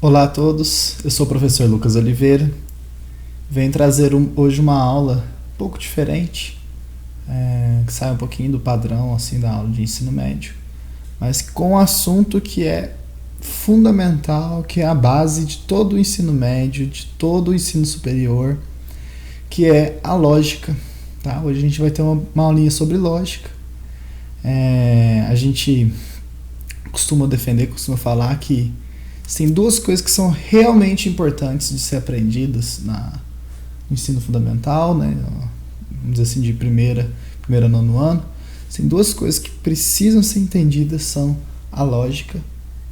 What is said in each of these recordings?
Olá a todos, eu sou o professor Lucas Oliveira. Venho trazer hoje uma aula um pouco diferente, que sai um pouquinho do padrão assim, da aula de ensino médio, mas com um assunto que é fundamental, que é a base de todo o ensino médio, de todo o ensino superior, que é a lógica. Tá? Hoje a gente vai ter uma aulinha sobre lógica. A gente costuma falar que tem duas coisas que são realmente importantes de ser aprendidas no ensino fundamental, né? Vamos dizer assim, de primeiro a nono ano. Tem duas coisas que precisam ser entendidas, são a lógica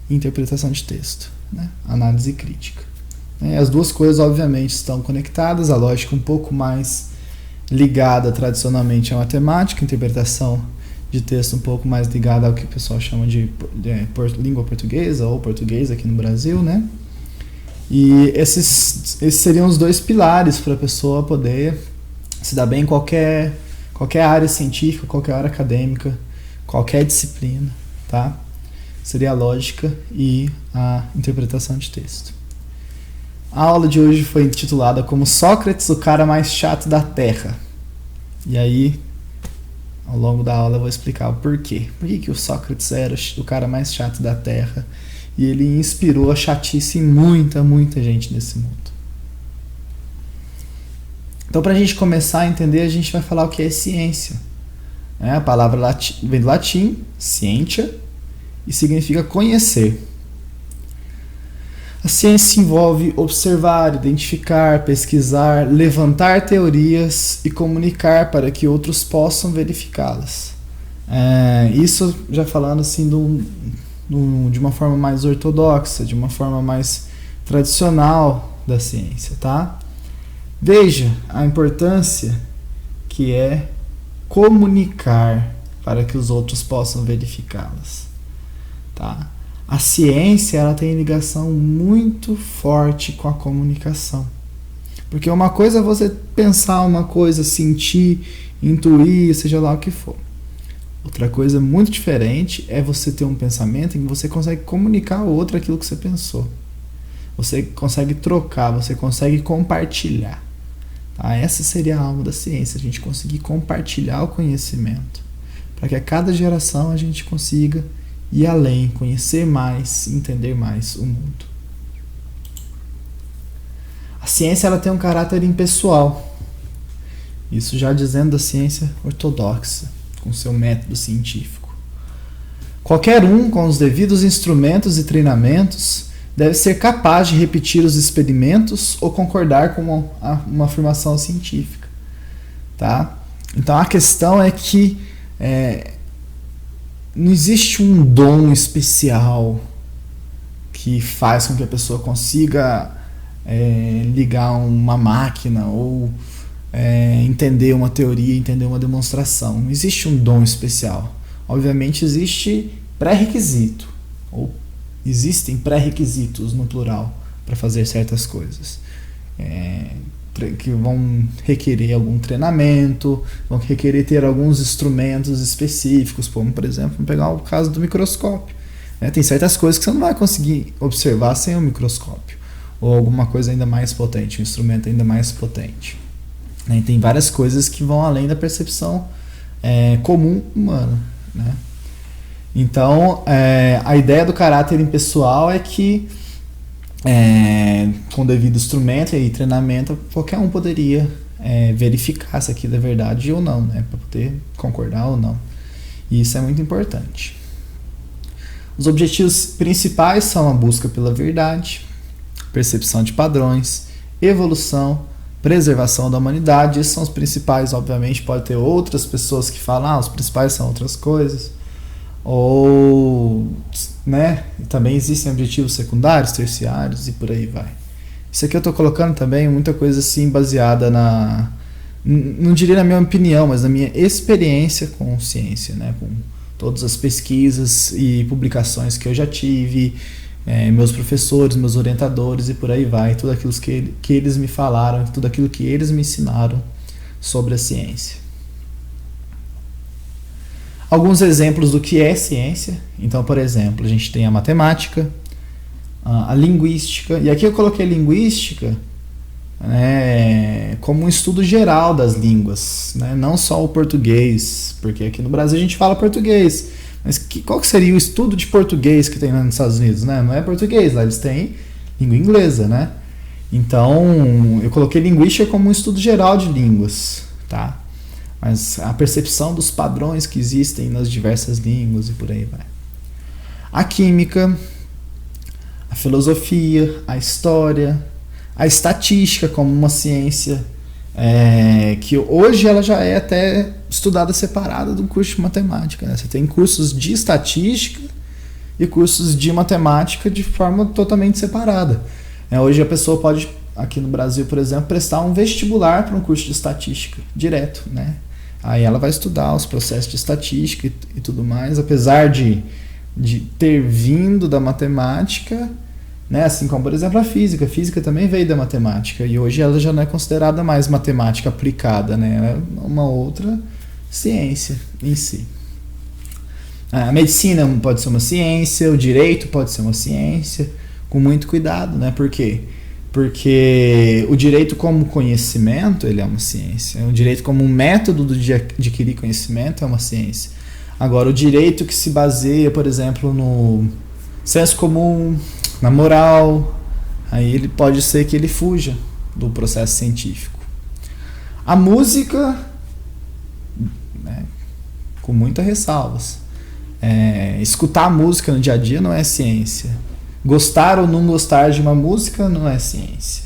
e interpretação de texto, né? Análise crítica. As duas coisas, obviamente, estão conectadas. A lógica um pouco mais ligada tradicionalmente à matemática, interpretação de texto um pouco mais ligada ao que o pessoal chama de língua portuguesa ou português aqui no Brasil, né? E esses seriam os dois pilares para a pessoa poder se dar bem em qualquer área científica, qualquer área acadêmica, qualquer disciplina, tá? Seria a lógica e a interpretação de texto. A aula de hoje foi intitulada como Sócrates, o cara mais chato da Terra. E aí, ao longo da aula eu vou explicar o porquê. Por que o Sócrates era o cara mais chato da Terra e ele inspirou a chatice em muita gente nesse mundo. Então, para a gente começar a entender, a gente vai falar o que é ciência. A palavra vem do latim, scientia, e significa conhecer. A ciência envolve observar, identificar, pesquisar, levantar teorias e comunicar para que outros possam verificá-las. Isso já falando assim de uma forma mais ortodoxa, de uma forma mais tradicional da ciência, tá? Veja a importância que é comunicar para que os outros possam verificá-las, tá? A ciência ela tem ligação muito forte com a comunicação. Porque uma coisa é você pensar uma coisa, sentir, intuir, seja lá o que for. Outra coisa muito diferente é você ter um pensamento em que você consegue comunicar ao outro aquilo que você pensou. Você consegue trocar, você consegue compartilhar. Tá? Essa seria a alma da ciência, a gente conseguir compartilhar o conhecimento. Para que a cada geração a gente consiga ir além, conhecer mais, entender mais o mundo. A ciência ela tem um caráter impessoal. Isso já dizendo da ciência ortodoxa, com seu método científico. Qualquer um com os devidos instrumentos e treinamentos deve ser capaz de repetir os experimentos ou concordar com uma afirmação científica. Tá? Então a questão é que não existe um dom especial que faz com que a pessoa consiga ligar uma máquina ou entender uma teoria, entender uma demonstração. Não existe um dom especial. Obviamente existe pré-requisito, ou existem pré-requisitos no plural para fazer certas coisas. Que vão requerer algum treinamento, vão requerer ter alguns instrumentos específicos, como, por exemplo, vamos pegar o caso do microscópio. Tem certas coisas que você não vai conseguir observar sem o microscópio, ou alguma coisa ainda mais potente, um instrumento ainda mais potente. Tem várias coisas que vão além da percepção comum humana. Né? Então, a ideia do caráter impessoal é que com o devido instrumento e treinamento, qualquer um poderia verificar se aquilo é verdade ou não, né, para poder concordar ou não. E isso é muito importante. Os objetivos principais são a busca pela verdade, percepção de padrões, evolução, preservação da humanidade. Esses são os principais. Obviamente pode ter outras pessoas que falam os principais são outras coisas, ou também existem objetivos secundários, terciários e por aí vai. Isso aqui eu estou colocando também muita coisa assim baseada não diria na minha opinião, mas na minha experiência com ciência, né? Com todas as pesquisas e publicações que eu já tive, meus professores, meus orientadores e por aí vai, tudo aquilo que eles me falaram, tudo aquilo que eles me ensinaram sobre a ciência. Alguns exemplos do que é ciência. Então, por exemplo, a gente tem a matemática, A linguística, e aqui eu coloquei linguística, né, como um estudo geral das línguas, né, não só o português, porque aqui no Brasil a gente fala português, mas qual que seria o estudo de português que tem lá nos Estados Unidos? Né? Não é português, lá eles têm língua inglesa, né? Então, eu coloquei linguística como um estudo geral de línguas, tá? Mas a percepção dos padrões que existem nas diversas línguas e por aí vai. A química, a filosofia, a história, a estatística como uma ciência, que hoje ela já é até estudada separada do curso de matemática, né? Você tem cursos de estatística e cursos de matemática de forma totalmente separada. Hoje a pessoa pode, aqui no Brasil, por exemplo, prestar um vestibular para um curso de estatística, direto, né? Aí ela vai estudar os processos de estatística e tudo mais, apesar de ter vindo da matemática, né? Assim como, por exemplo, a física. A física também veio da matemática e hoje ela já não é considerada mais matemática aplicada, né? É uma outra ciência em si. A medicina pode ser uma ciência, o direito pode ser uma ciência, com muito cuidado, né? Por quê? Porque o direito como conhecimento, ele é uma ciência. O direito como um método de adquirir conhecimento é uma ciência. Agora, o direito que se baseia, por exemplo, no senso comum, na moral, aí ele pode ser que ele fuja do processo científico. A música, né, com muitas ressalvas. Escutar música no dia a dia não é ciência. Gostar ou não gostar de uma música não é ciência.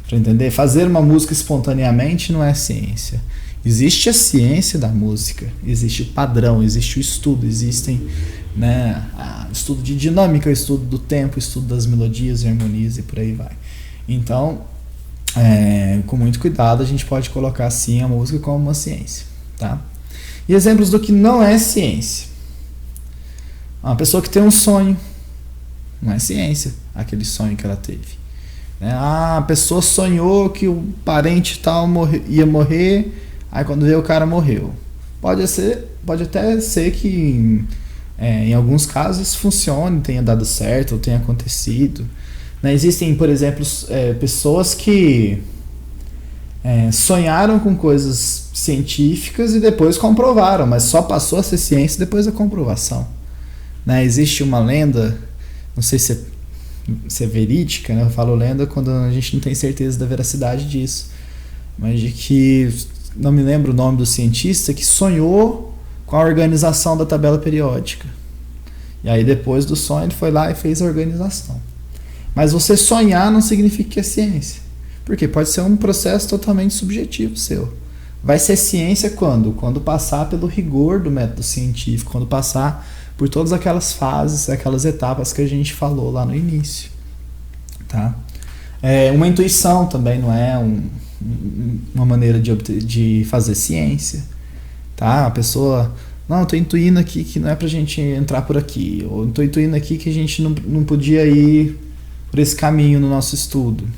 Para entender? Fazer uma música espontaneamente não é ciência. Existe a ciência da música, existe o padrão, existe o estudo, existem, né, estudo de dinâmica, estudo do tempo, estudo das melodias e harmonias e por aí vai. Então, com muito cuidado, a gente pode colocar sim a música como uma ciência, tá? E exemplos do que não é ciência. Uma pessoa que tem um sonho, não é ciência aquele sonho que ela teve. A pessoa sonhou que o parente tal ia morrer, aí quando veio o cara morreu. Pode até ser que em alguns casos funcione, tenha dado certo ou tenha acontecido. Existem, por exemplo, pessoas que sonharam com coisas científicas e depois comprovaram, mas só passou a ser ciência depois da comprovação. Existe uma lenda, não sei se é verídica, né? Eu falo lenda quando a gente não tem certeza da veracidade disso, mas de que, não me lembro o nome do cientista, que sonhou com a organização da tabela periódica. E aí depois do sonho ele foi lá e fez a organização. Mas você sonhar não significa que é ciência, porque pode ser um processo totalmente subjetivo seu. Vai ser ciência quando? Quando passar pelo rigor do método científico, quando passar por todas aquelas fases, aquelas etapas que a gente falou lá no início, tá? Uma intuição também não é uma maneira de fazer ciência, tá? A pessoa, não, eu tô intuindo aqui que não é pra gente entrar por aqui, ou eu tô intuindo aqui que a gente não podia ir por esse caminho no nosso estudo.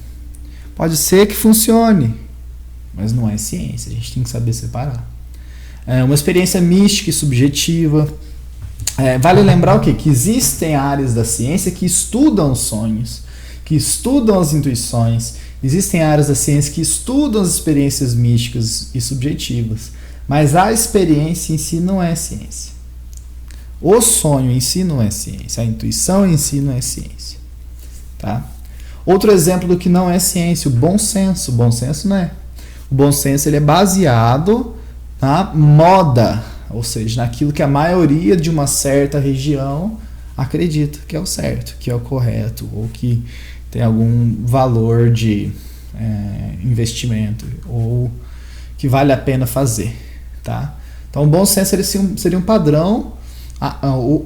Pode ser que funcione, mas não é ciência, a gente tem que saber separar. Uma experiência mística e subjetiva. Vale lembrar o quê? Que existem áreas da ciência que estudam os sonhos, que estudam as intuições, existem áreas da ciência que estudam as experiências místicas e subjetivas, mas a experiência em si não é ciência. O sonho em si não é ciência, a intuição em si não é ciência, tá? Outro exemplo do que não é ciência, o bom senso. O bom senso não é. O bom senso ele é baseado na moda, ou seja, naquilo que a maioria de uma certa região acredita que é o certo, que é o correto, ou que tem algum valor de investimento, ou que vale a pena fazer, tá? Então, o bom senso seria um padrão,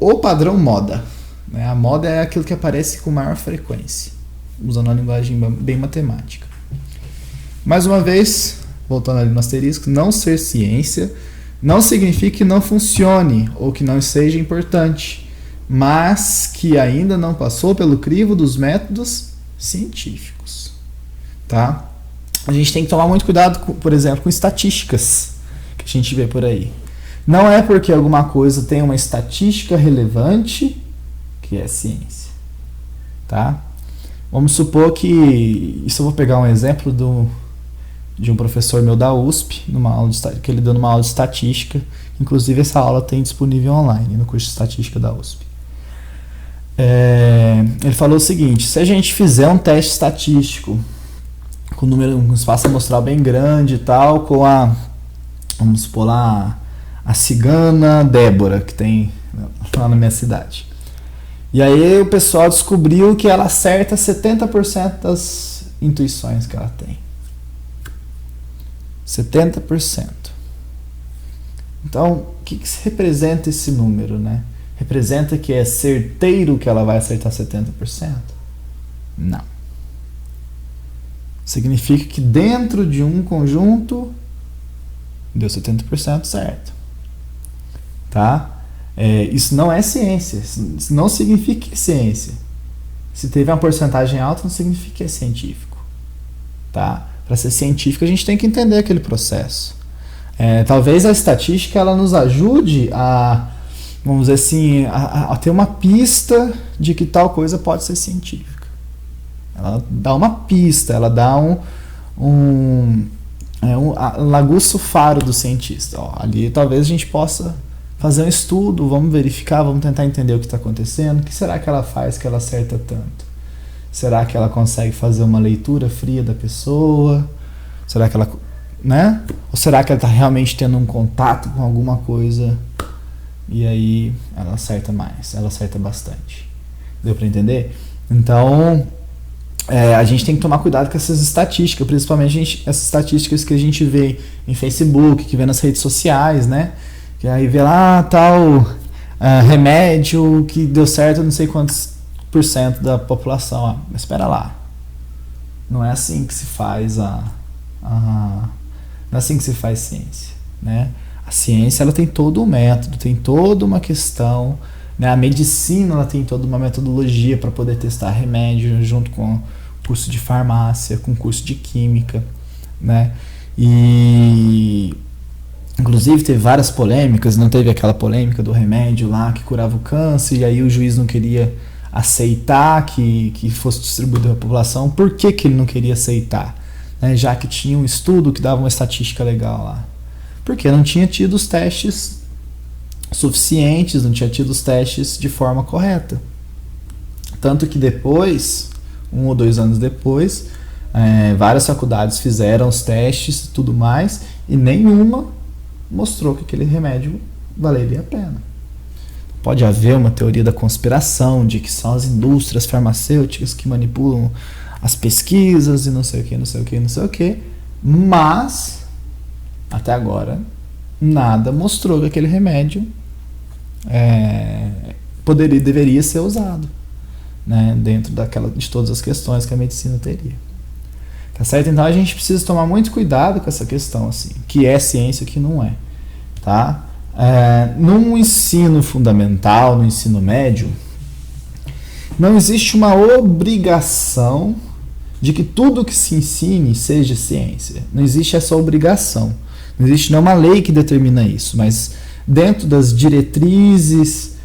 o padrão moda, né? A moda é aquilo que aparece com maior frequência, usando uma linguagem bem matemática. Mais uma vez, voltando ali no asterisco, não ser ciência não significa que não funcione ou que não seja importante, mas que ainda não passou pelo crivo dos métodos científicos, tá? A gente tem que tomar muito cuidado, por exemplo, com estatísticas que a gente vê por aí. Não é porque alguma coisa tem uma estatística relevante que é ciência, tá? Vamos supor que, isso eu vou pegar um exemplo de um professor meu da USP, que ele deu numa aula de estatística, inclusive essa aula tem disponível online no curso de estatística da USP. Ele falou o seguinte: se a gente fizer um teste estatístico com um espaço amostral bem grande e tal, com vamos supor lá, a cigana Débora, que tem lá na minha cidade. E aí o pessoal descobriu que ela acerta 70% das intuições que ela tem. 70%. Então, o que representa esse número, né? Representa que é certeiro que ela vai acertar 70%? Não. Significa que dentro de um conjunto deu 70% certo. Tá? Isso não é ciência. Isso não significa que é ciência. Se teve uma porcentagem alta, não significa que é científico. Tá? Para ser científico, a gente tem que entender aquele processo. Talvez a estatística ela nos ajude a, vamos dizer assim, a ter uma pista de que tal coisa pode ser científica. Ela dá uma pista, ela dá um laguço faro do cientista. Ali talvez a gente possa fazer um estudo, vamos verificar, vamos tentar entender o que está acontecendo. O que será que ela faz que ela acerta tanto? Será que ela consegue fazer uma leitura fria da pessoa? Será que ela, né? Ou será que ela está realmente tendo um contato com alguma coisa e aí ela acerta mais, ela acerta bastante? Deu para entender? Então, a gente tem que tomar cuidado com essas estatísticas, principalmente essas estatísticas que a gente vê em Facebook, que vê nas redes sociais, né? Que aí vê lá tal remédio que deu certo não sei quantos % da população. Mas espera lá. Não é assim que se faz não é assim que se faz ciência, né? A ciência ela tem todo um método, tem toda uma questão, né? A medicina ela tem toda uma metodologia para poder testar remédio junto com curso de farmácia, com curso de química, né? E inclusive teve várias polêmicas, não teve aquela polêmica do remédio lá que curava o câncer e aí o juiz não queria aceitar que fosse distribuído à população. Por que ele não queria aceitar? Né? Já que tinha um estudo que dava uma estatística legal lá. Porque não tinha tido os testes suficientes, não tinha tido os testes de forma correta. Tanto que depois, 1 ou 2 anos depois, várias faculdades fizeram os testes e tudo mais, e nenhuma mostrou que aquele remédio valeria a pena. Pode haver uma teoria da conspiração, de que são as indústrias farmacêuticas que manipulam as pesquisas e não sei o que, não sei o que, não sei o que, mas até agora nada mostrou que aquele remédio deveria ser usado, né, dentro de todas as questões que a medicina teria. Tá certo? Então a gente precisa tomar muito cuidado com essa questão, assim, que é ciência, que não é. Tá? No ensino fundamental, no ensino médio, não existe uma obrigação de que tudo que se ensine seja ciência. Não existe essa obrigação. Não existe nenhuma lei que determina isso, mas dentro das diretrizes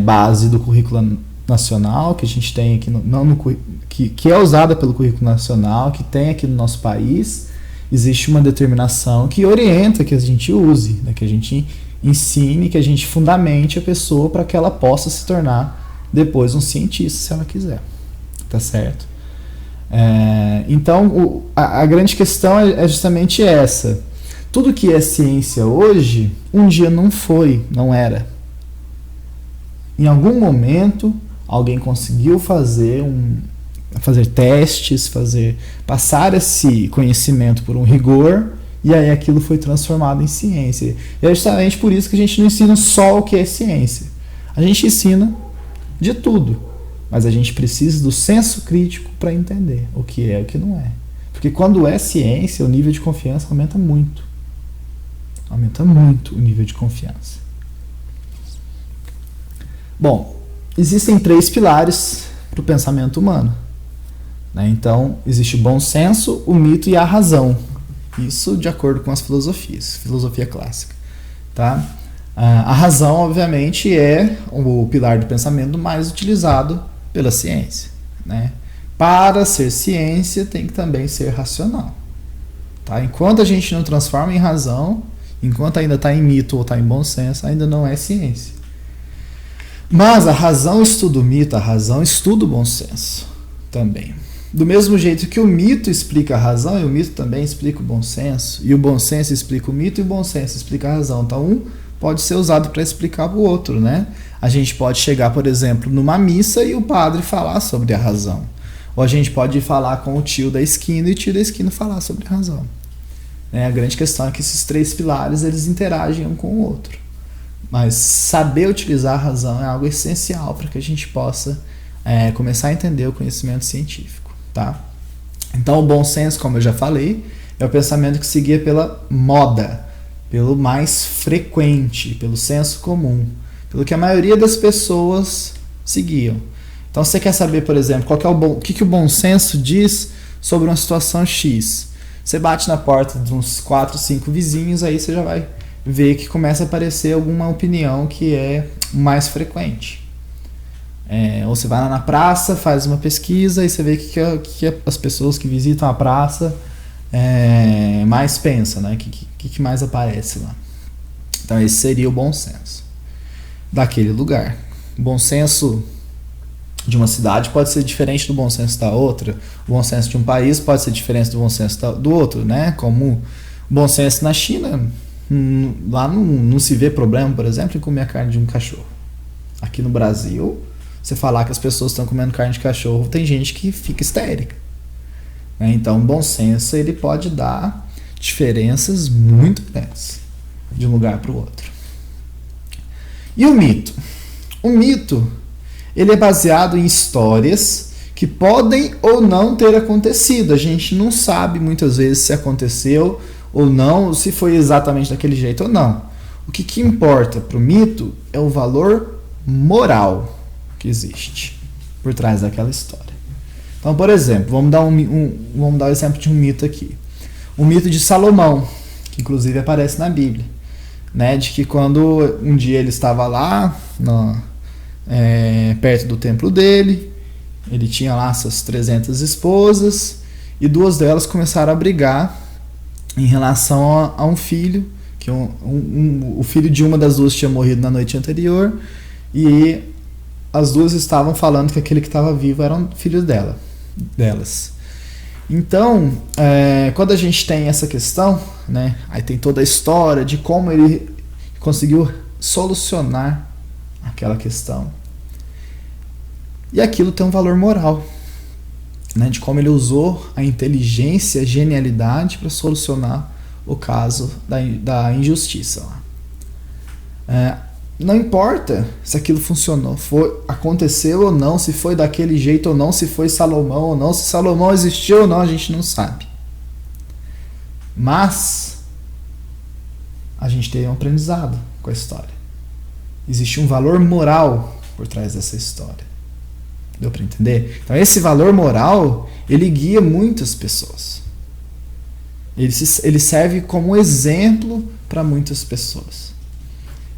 base do currículo nacional que a gente tem aqui, que é usada pelo currículo nacional, que tem aqui no nosso país, existe uma determinação que orienta que a gente use, né, que a gente ensine, que a gente fundamente a pessoa para que ela possa se tornar depois um cientista, se ela quiser. Tá certo? Então, a grande questão é justamente essa. Tudo que é ciência hoje, um dia não foi, não era. Em algum momento, alguém conseguiu fazer testes, passar esse conhecimento por um rigor, e aí aquilo foi transformado em ciência. E é justamente por isso que a gente não ensina só o que é ciência. A gente ensina de tudo, mas a gente precisa do senso crítico para entender o que é e o que não é. Porque quando é ciência, o nível de confiança aumenta muito. Aumenta muito o nível de confiança. Bom, existem 3 pilares para o pensamento humano. Então, existe o bom senso, o mito e a razão. Isso de acordo com as filosofias, filosofia clássica. Tá? A razão, obviamente, é o pilar do pensamento mais utilizado Pela ciência, né? Para ser ciência, tem que também ser racional. Tá? Enquanto a gente não transforma em razão, enquanto ainda está em mito ou está em bom senso, ainda não é ciência. Mas a razão estuda o mito, a razão estuda o bom senso também. Do mesmo jeito que o mito explica a razão, e o mito também explica o bom senso, e o bom senso explica o mito, e o bom senso explica a razão. Então, um pode ser usado para explicar o outro, né? A gente pode chegar, por exemplo, numa missa e o padre falar sobre a razão. Ou a gente pode falar com o tio da esquina e o tio da esquina falar sobre a razão. A grande questão é que esses três pilares, eles interagem um com o outro. Mas saber utilizar a razão é algo essencial para que a gente possa começar a entender o conhecimento científico. Tá? Então, o bom senso, como eu já falei, é o pensamento que se guia pela moda, pelo mais frequente, pelo senso comum, pelo que a maioria das pessoas seguiam. Então, você quer saber, por exemplo, o que o bom senso diz sobre uma situação X? Você bate na porta de uns 4, 5 vizinhos, aí você já vai ver que começa a aparecer alguma opinião que é mais frequente. Ou você vai lá na praça, faz uma pesquisa e você vê que as pessoas que visitam a praça mais pensam, né? Que mais aparece lá. Então esse seria o bom senso daquele lugar. O bom senso de uma cidade pode ser diferente do bom senso da outra. O bom senso de um país pode ser diferente do bom senso do outro, né? Como o bom senso na China, lá não se vê problema, por exemplo, em comer a carne de um cachorro. Aqui no Brasil, você falar que as pessoas estão comendo carne de cachorro, tem gente que fica histérica. Então, o bom senso ele pode dar diferenças muito grandes de um lugar para o outro. E o mito? O mito, ele é baseado em histórias que podem ou não ter acontecido. A gente não sabe muitas vezes se aconteceu ou não, se foi exatamente daquele jeito ou não. O que importa para o mito é o valor moral que existe por trás daquela história. Então, por exemplo, vamos dar o exemplo de um mito aqui. O mito de Salomão, que inclusive aparece na Bíblia, né, de que quando um dia ele estava lá perto do templo dele, ele tinha lá suas 300 esposas e 2 delas começaram a brigar em relação a um filho, que o filho de uma das 2 tinha morrido na noite anterior e as 2 estavam falando que aquele que estava vivo era um filho delas. Então, quando a gente tem essa questão, né, aí tem toda a história de como ele conseguiu solucionar aquela questão. E aquilo tem um valor moral, né, de como ele usou a inteligência, a genialidade para solucionar o caso da injustiça. Não importa se aquilo funcionou, aconteceu ou não, se foi daquele jeito ou não, se foi Salomão ou não, se Salomão existiu ou não, a gente não sabe. Mas a gente tem um aprendizado com a história. Existe um valor moral por trás dessa história. Deu para entender? Então esse valor moral, ele guia muitas pessoas. Ele serve como exemplo para muitas pessoas.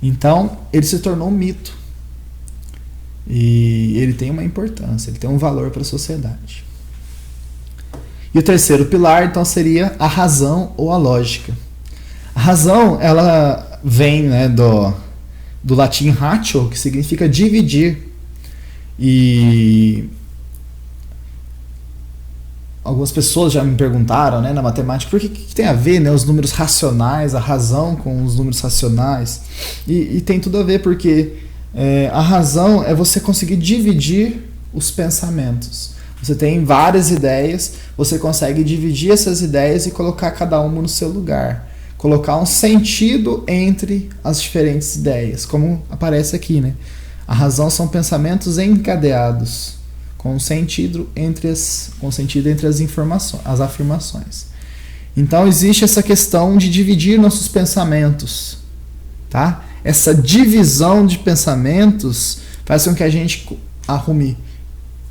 Então, ele se tornou um mito. E ele tem uma importância, ele tem um valor para a sociedade. E o terceiro pilar, então, seria a razão ou a lógica. A razão, ela vem, né, do latim ratio, que significa dividir. E algumas pessoas já me perguntaram, né, na matemática, por que tem a ver, né, os números racionais, a razão com os números racionais? E tem tudo a ver, porque a razão é você conseguir dividir os pensamentos. Você tem várias ideias, você consegue dividir essas ideias e colocar cada uma no seu lugar. Colocar um sentido entre as diferentes ideias, como aparece aqui, né? A razão são pensamentos encadeados, com sentido entre as informações, as afirmações. Então existe essa questão de dividir nossos pensamentos, tá? Essa divisão de pensamentos faz com que a gente arrume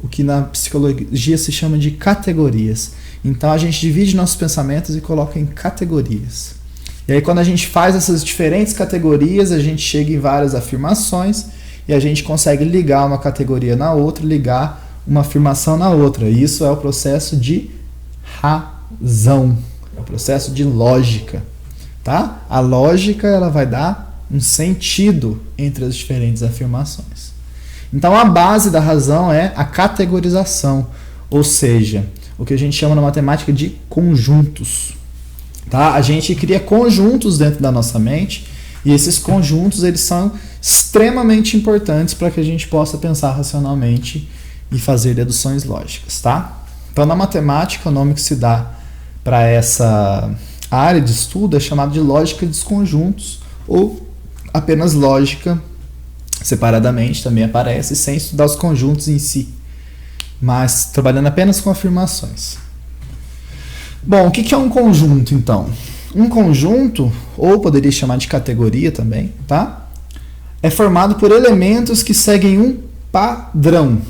o que na psicologia se chama de categorias. Então a gente divide nossos pensamentos e coloca em categorias. E aí quando a gente faz essas diferentes categorias, a gente chega em várias afirmações e a gente consegue ligar uma categoria na outra, ligar uma afirmação na outra. Isso é o processo de razão, é o processo de lógica, tá? A lógica, ela vai dar um sentido entre as diferentes afirmações. Então a base da razão é a categorização, ou seja, o que a gente chama na matemática de conjuntos. Tá? A gente cria conjuntos dentro da nossa mente e esses conjuntos eles são extremamente importantes para que a gente possa pensar racionalmente e fazer deduções lógicas. Tá? Então na matemática o nome que se dá para essa área de estudo é chamado de lógica dos conjuntos ou apenas lógica. Separadamente também aparece, sem estudar os conjuntos em si, mas trabalhando apenas com afirmações. Bom, o que é um conjunto, então? Um conjunto, ou poderia chamar de categoria também, tá? É formado por elementos que seguem um padrão,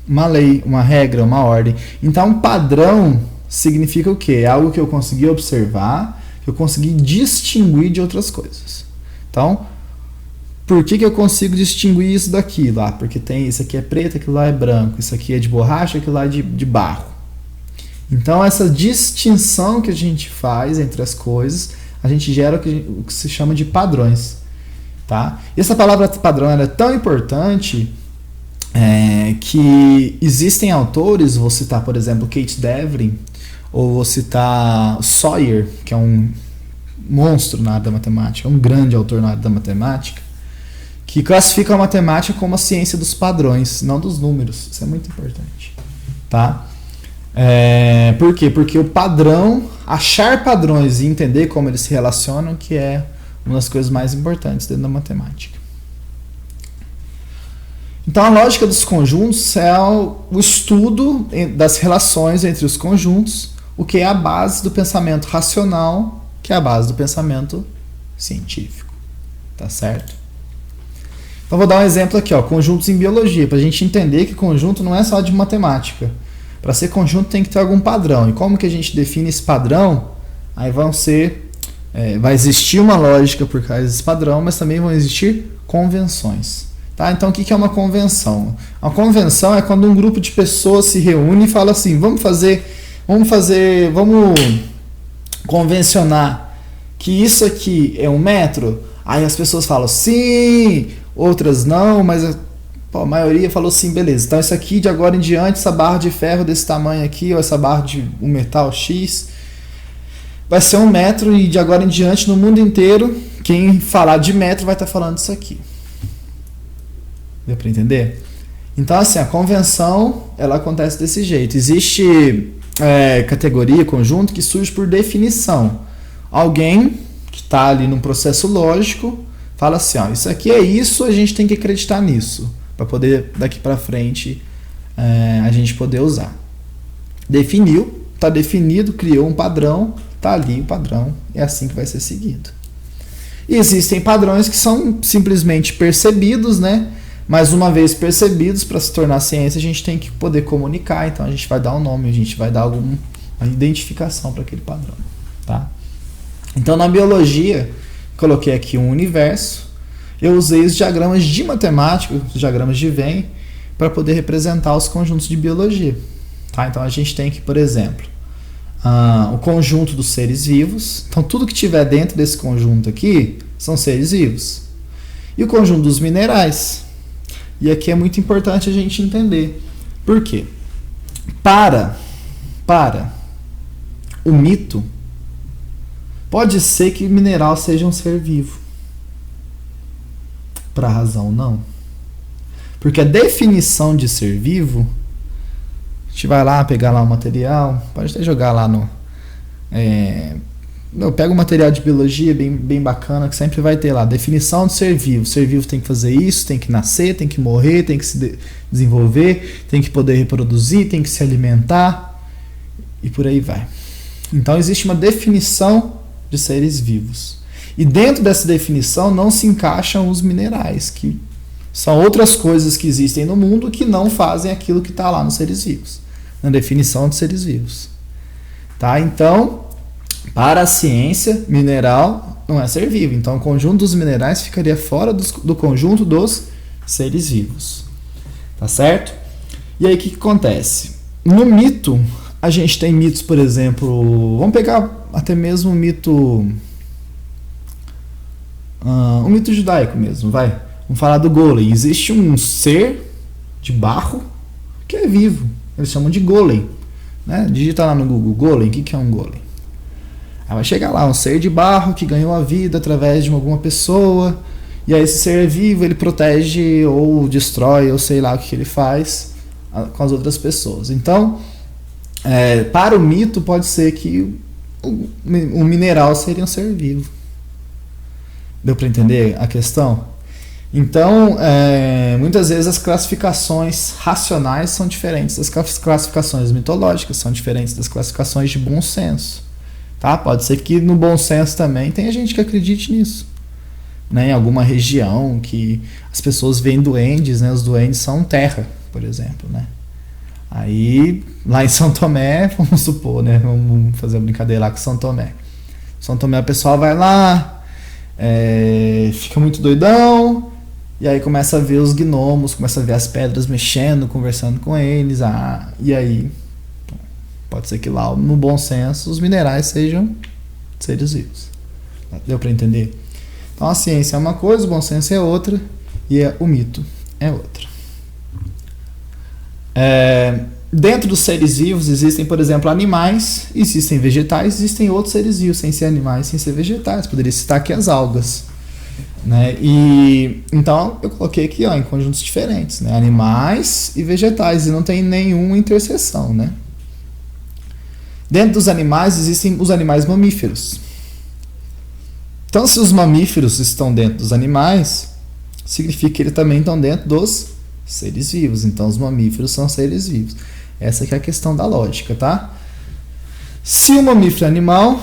uma lei, uma regra, uma ordem. Então, um padrão significa o quê? É algo que eu consegui observar, que eu consegui distinguir de outras coisas. Então, por que eu consigo distinguir isso daqui lá? Porque tem isso aqui é preto, aquilo lá é branco, isso aqui é de borracha, aquilo lá é de barro. Então essa distinção que a gente faz entre as coisas, a gente gera o que se chama de padrões. Tá? E essa palavra padrão ela é tão importante que existem autores, vou citar por exemplo Kate Devlin, ou vou citar Sawyer, que é um monstro na área da matemática, um grande autor na área da matemática, que classifica a matemática como a ciência dos padrões, não dos números. Isso é muito importante. Tá? Por quê? Porque o padrão, achar padrões e entender como eles se relacionam, que é uma das coisas mais importantes dentro da matemática. Então a lógica dos conjuntos é o estudo das relações entre os conjuntos, o que é a base do pensamento racional, que é a base do pensamento científico. Tá certo? Então vou dar um exemplo aqui, ó, conjuntos em biologia, para a gente entender que conjunto não é só de matemática. Para ser conjunto tem que ter algum padrão. E como que a gente define esse padrão? Aí vai existir uma lógica por causa desse padrão, mas também vão existir convenções. Tá? Então o que é uma convenção? Uma convenção é quando um grupo de pessoas se reúne e fala assim, vamos convencionar que isso aqui é 1 metro. Aí as pessoas falam sim, outras não, mas a maioria falou sim, beleza. Então isso aqui de agora em diante, essa barra de ferro desse tamanho aqui, ou essa barra de um metal X, vai ser 1 metro e de agora em diante no mundo inteiro, quem falar de metro vai estar falando disso aqui. Deu para entender? Então assim, a convenção ela acontece desse jeito. Existe categoria, conjunto que surge por definição. Alguém que está ali num processo lógico fala assim, ó, isso aqui é isso, a gente tem que acreditar nisso, para poder daqui para frente a gente poder usar. Definiu, está definido, criou um padrão, está ali o padrão, é assim que vai ser seguido. E existem padrões que são simplesmente percebidos, né? Mas uma vez percebidos, para se tornar ciência, a gente tem que poder comunicar, então a gente vai dar um nome, a gente vai dar alguma identificação para aquele padrão. Tá? Então na biologia, coloquei aqui um universo, eu usei os diagramas de matemática, os diagramas de Venn, para poder representar os conjuntos de biologia. Tá? Então a gente tem aqui, por exemplo, o conjunto dos seres vivos. Então tudo que tiver dentro desse conjunto aqui são seres vivos. E o conjunto dos minerais. E aqui é muito importante a gente entender. Por quê? Para o mito, pode ser que mineral seja um ser vivo. Para a razão, não. Porque a definição de ser vivo, a gente vai lá pegar lá o material, pode até jogar lá no... eu pego um material de biologia bem bacana, que sempre vai ter lá, definição de ser vivo. Ser vivo tem que fazer isso, tem que nascer, tem que morrer, tem que se desenvolver, tem que poder reproduzir, tem que se alimentar, e por aí vai. Então existe uma definição de seres vivos. E dentro dessa definição não se encaixam os minerais, que são outras coisas que existem no mundo que não fazem aquilo que está lá nos seres vivos, na definição de seres vivos. Tá? Então, para a ciência, mineral não é ser vivo. Então, o conjunto dos minerais ficaria fora do conjunto dos seres vivos. Tá certo? E aí o que acontece? No mito, a gente tem mitos, por exemplo, vamos pegar até mesmo um mito judaico mesmo, vai. Vamos falar do golem. Existe um ser de barro que é vivo. Eles chamam de golem. Né? Digita lá no Google, golem, o que é um golem? Aí vai chegar lá, um ser de barro que ganhou a vida através de alguma pessoa. E aí esse ser é vivo, ele protege ou destrói, ou sei lá o que ele faz com as outras pessoas. Então, para o mito, pode ser que o mineral seria um ser vivo. Deu para entender a questão? Então, muitas vezes as classificações racionais são diferentes das classificações mitológicas, são diferentes das classificações de bom senso. Tá? Pode ser que no bom senso também tenha gente que acredite nisso. Né? Em alguma região que as pessoas veem duendes, né? Os duendes são terra, por exemplo. Né? Aí, lá em São Tomé, vamos supor, né? Vamos fazer uma brincadeira lá com São Tomé. São Tomé, o pessoal vai lá, fica muito doidão, e aí começa a ver os gnomos, começa a ver as pedras mexendo, conversando com eles, e aí pode ser que lá, no bom senso, os minerais sejam seres vivos. Deu para entender? Então a ciência é uma coisa, o bom senso é outra, e o mito é outra. Dentro dos seres vivos existem, por exemplo, animais, existem vegetais, existem outros seres vivos, sem ser animais, sem ser vegetais. Poderia citar aqui as algas. Né? E então eu coloquei aqui em conjuntos diferentes, né? Animais e vegetais, e não tem nenhuma interseção. Né? Dentro dos animais existem os animais mamíferos. Então, se os mamíferos estão dentro dos animais, significa que eles também estão dentro dos seres vivos. Então, os mamíferos são seres vivos. Essa que é a questão da lógica, tá? Se o mamífero é animal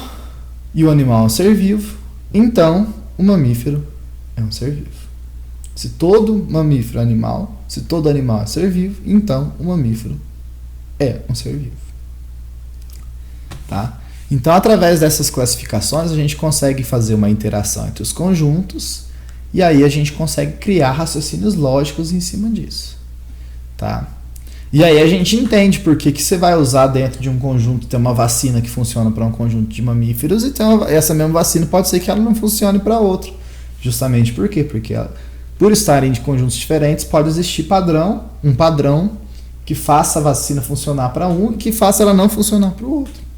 e o animal é um ser vivo, então o mamífero é um ser vivo. Se todo mamífero é animal, se todo animal é ser vivo, então o mamífero é um ser vivo. Tá? Então, através dessas classificações, a gente consegue fazer uma interação entre os conjuntos e aí a gente consegue criar raciocínios lógicos em cima disso. Tá? E aí a gente entende por que você vai usar dentro de um conjunto, tem uma vacina que funciona para um conjunto de mamíferos, então essa mesma vacina pode ser que ela não funcione para outro. Justamente por quê? Porque por estarem de conjuntos diferentes, pode existir um padrão que faça a vacina funcionar para um e que faça ela não funcionar para o outro.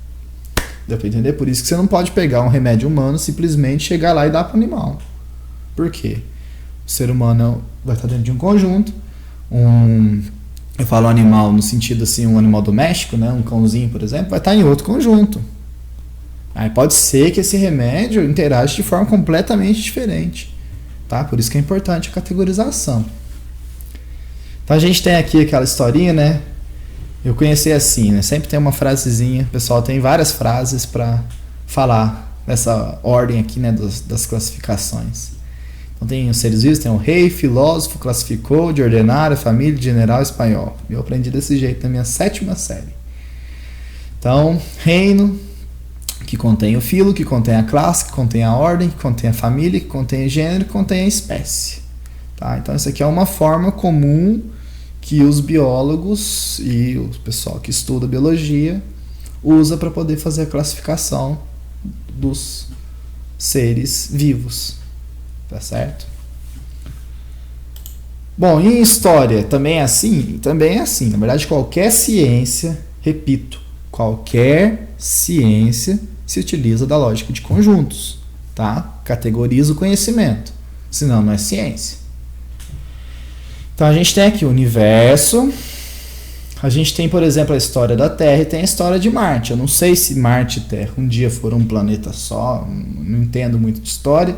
Deu para entender? Por isso que você não pode pegar um remédio humano simplesmente chegar lá e dar para o animal. Por quê? O ser humano vai estar dentro de um conjunto, eu falo animal no sentido assim, um animal doméstico, né? Um cãozinho, por exemplo, vai estar em outro conjunto. Aí pode ser que esse remédio interaja de forma completamente diferente. Tá? Por isso que é importante a categorização. Então a gente tem aqui aquela historinha, né? Eu conheci assim, né? Sempre tem uma frasezinha, o pessoal tem várias frases para falar nessa ordem aqui, né? Das classificações. Então tem os seres vivos, tem o rei, filósofo, classificou, de ordenar, família, general, espanhol. Eu aprendi desse jeito na minha 7ª série. Então, reino, que contém o filo, que contém a classe, que contém a ordem, que contém a família, que contém o gênero, que contém a espécie. Tá? Então, isso aqui é uma forma comum que os biólogos e o pessoal que estuda biologia usa para poder fazer a classificação dos seres vivos. Tá certo? Bom, em história também é assim? Também é assim. Na verdade, qualquer ciência, repito, qualquer ciência se utiliza da lógica de conjuntos. Tá? Categoriza o conhecimento. Senão não é ciência. Então a gente tem aqui o universo. A gente tem, por exemplo, a história da Terra e tem a história de Marte. Eu não sei se Marte e Terra um dia foram um planeta só. Não entendo muito de história.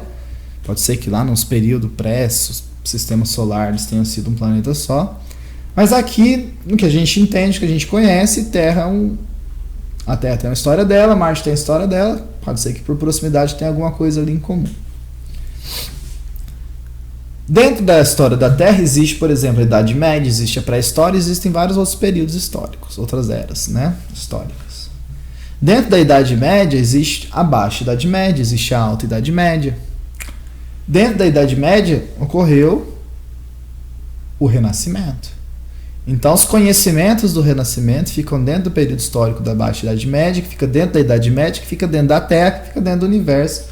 Pode ser que lá nos períodos pré-sistema solar eles tenham sido um planeta só. Mas aqui, no que a gente entende, que a gente conhece, a Terra tem uma história dela, Marte tem a história dela. Pode ser que por proximidade tenha alguma coisa ali em comum. Dentro da história da Terra existe, por exemplo, a Idade Média, existe a pré-história, existem vários outros períodos históricos, outras eras, né, históricas. Dentro da Idade Média existe a Baixa Idade Média, existe a Alta Idade Média. Dentro da Idade Média ocorreu O Renascimento. Então, os conhecimentos do Renascimento ficam dentro do período histórico da Baixa Idade Média, que fica dentro da Idade Média, que fica dentro da Terra, que fica dentro do Universo.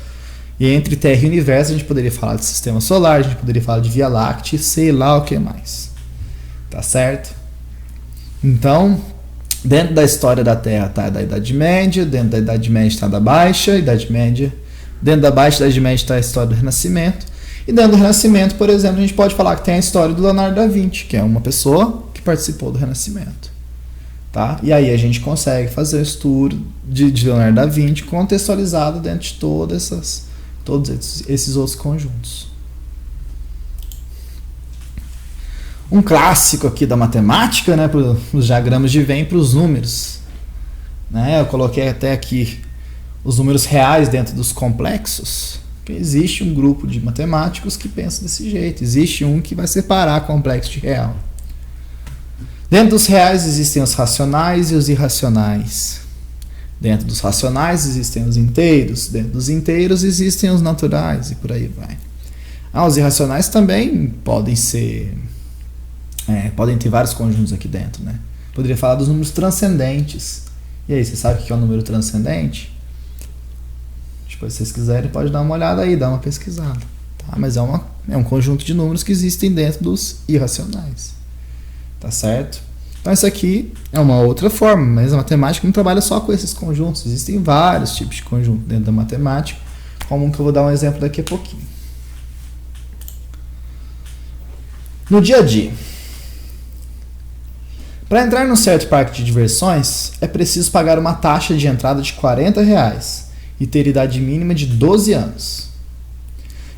E entre Terra e Universo, a gente poderia falar de Sistema Solar, a gente poderia falar de Via Láctea, sei lá o que mais. Tá certo? Então, dentro da história da Terra está da Idade Média, dentro da Idade Média está da Baixa Idade Média, dentro da Baixa Idade Média está a história do Renascimento, e dentro do Renascimento, por exemplo, a gente pode falar que tem a história do Leonardo da Vinci, que é uma pessoa que participou do Renascimento. Tá? E aí a gente consegue fazer o estudo de Leonardo da Vinci contextualizado dentro de todos esses outros conjuntos. Um clássico aqui da matemática, né, para os diagramas de Venn, para os números. Né? Eu coloquei até aqui os números reais dentro dos complexos. Existe um grupo de matemáticos que pensa desse jeito. Existe um que vai separar complexo de real. Dentro dos reais existem os racionais e os irracionais. Dentro dos racionais existem os inteiros. Dentro dos inteiros existem os naturais e por aí vai. Os irracionais também podem ser... podem ter vários conjuntos aqui dentro, né? Poderia falar dos números transcendentes. E aí, você sabe o que é um número transcendente? Depois, se vocês quiserem, pode dar uma olhada aí, dar uma pesquisada. Tá? Mas é um conjunto de números que existem dentro dos irracionais. Tá certo? Então, isso aqui é uma outra forma, mas a matemática não trabalha só com esses conjuntos. Existem vários tipos de conjunto dentro da matemática, como um que eu vou dar um exemplo daqui a pouquinho. No dia a dia, para entrar num certo parque de diversões, é preciso pagar uma taxa de entrada de R$40 e ter idade mínima de 12 anos.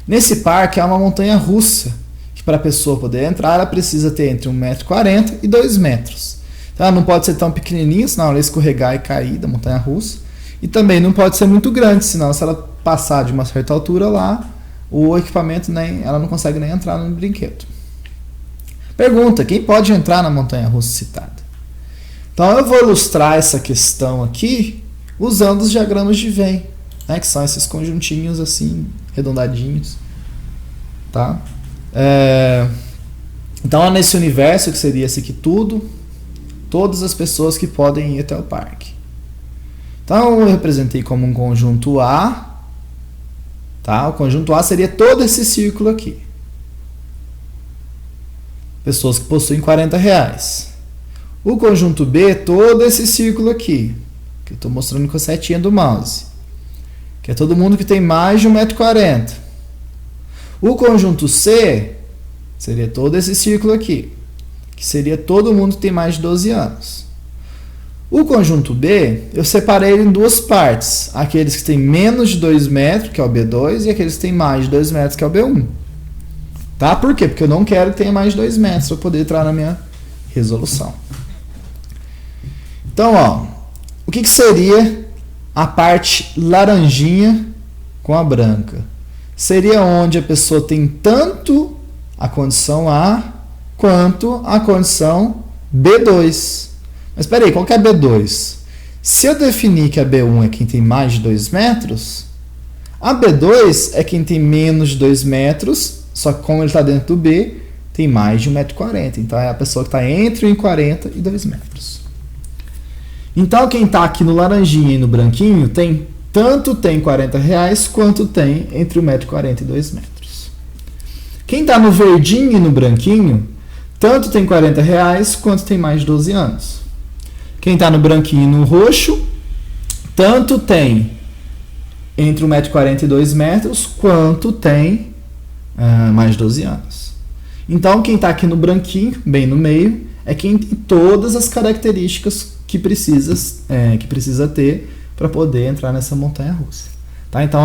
Nesse parque há uma montanha russa, que para a pessoa poder entrar, ela precisa ter entre 1,40 m e 2 metros. Então, ela não pode ser tão pequenininha, senão ela escorregar e cair da montanha russa. E também não pode ser muito grande, senão se ela passar de uma certa altura lá, o equipamento ela não consegue nem entrar no brinquedo. Pergunta: quem pode entrar na montanha russa citada? Então eu vou ilustrar essa questão aqui usando os diagramas de Venn, né, que são esses conjuntinhos assim, redondadinhos. Tá? Então, nesse universo, que seria esse aqui tudo, todas as pessoas que podem ir até o parque. Então, eu representei como um conjunto A. Tá? O conjunto A seria todo esse círculo aqui. Pessoas que possuem R$40. O conjunto B, todo esse círculo aqui, que eu estou mostrando com a setinha do mouse, que é todo mundo que tem mais de 1,40 m. O conjunto C seria todo esse círculo aqui, que seria todo mundo que tem mais de 12 anos. O conjunto B, eu separei ele em duas partes. Aqueles que têm menos de 2 metros, que é o B2, e aqueles que têm mais de 2 metros, que é o B1. Tá? Por quê? Porque eu não quero que tenha mais de 2 metros para poder entrar na minha resolução. Então, o que seria a parte laranjinha com a branca? Seria onde a pessoa tem tanto a condição A quanto a condição B2. Mas espera aí, qual que é B2? Se eu definir que a B1 é quem tem mais de 2 metros, a B2 é quem tem menos de 2 metros, só que como ele está dentro do B, tem mais de 1,40 m. Então é a pessoa que está entre 1,40 m e 2 metros. Então quem está aqui no laranjinha e no branquinho tanto tem R$40 quanto tem entre 1,40 m e 2 metros. Quem está no verdinho e no branquinho, tanto tem R$40 quanto tem mais de 12 anos. Quem está no branquinho e no roxo, tanto tem entre 1,40 m e 2 metros, quanto tem mais de 12 anos. Então, quem está aqui no branquinho, bem no meio, é quem tem todas as características que precisa ter para poder entrar nessa montanha-russa. Tá? Então,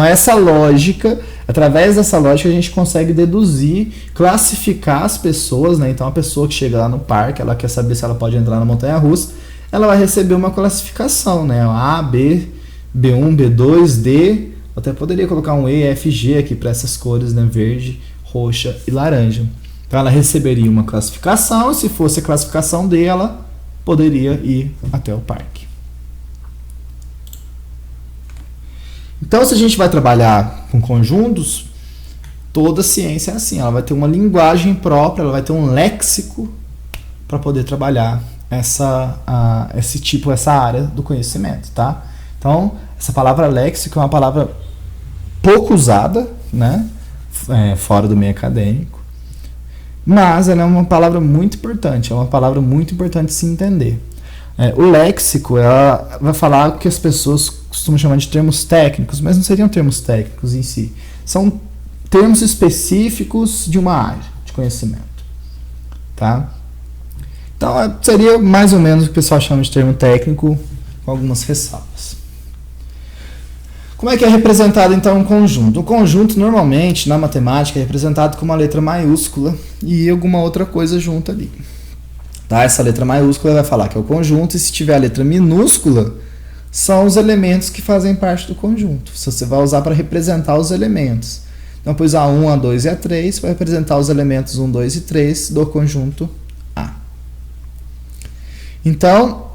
através dessa lógica, a gente consegue deduzir, classificar as pessoas. Né? Então, a pessoa que chega lá no parque, ela quer saber se ela pode entrar na montanha-russa, ela vai receber uma classificação, né? A, B, B1, B2, D. Eu até poderia colocar um E, F, G aqui para essas cores, né? Verde, roxa e laranja. Então, ela receberia uma classificação, e se fosse a classificação D, ela poderia ir até o parque. Então, se a gente vai trabalhar com conjuntos, Toda ciência é assim, ela vai ter uma linguagem própria, ela vai ter um léxico para poder trabalhar essa área do conhecimento, tá? Então, essa palavra léxico é uma palavra pouco usada, né? Fora do meio acadêmico, mas ela é uma palavra muito importante, de se entender. O léxico, ela vai falar o que as pessoas costumam chamar de termos técnicos, mas não seriam termos técnicos em si, são termos específicos de uma área de conhecimento, tá? Então, seria mais ou menos o que o pessoal chama de termo técnico, com algumas ressalvas. Como é que é representado, então, um conjunto? O conjunto, normalmente, na matemática, é representado com uma letra maiúscula e alguma outra coisa junto ali. Tá? Essa letra maiúscula vai falar que é o conjunto, e se tiver a letra minúscula, são os elementos que fazem parte do conjunto. Você vai usar para representar os elementos. Então, pois A1, A2 e A3 vai representar os elementos 1, 2 e 3 do conjunto A. Então,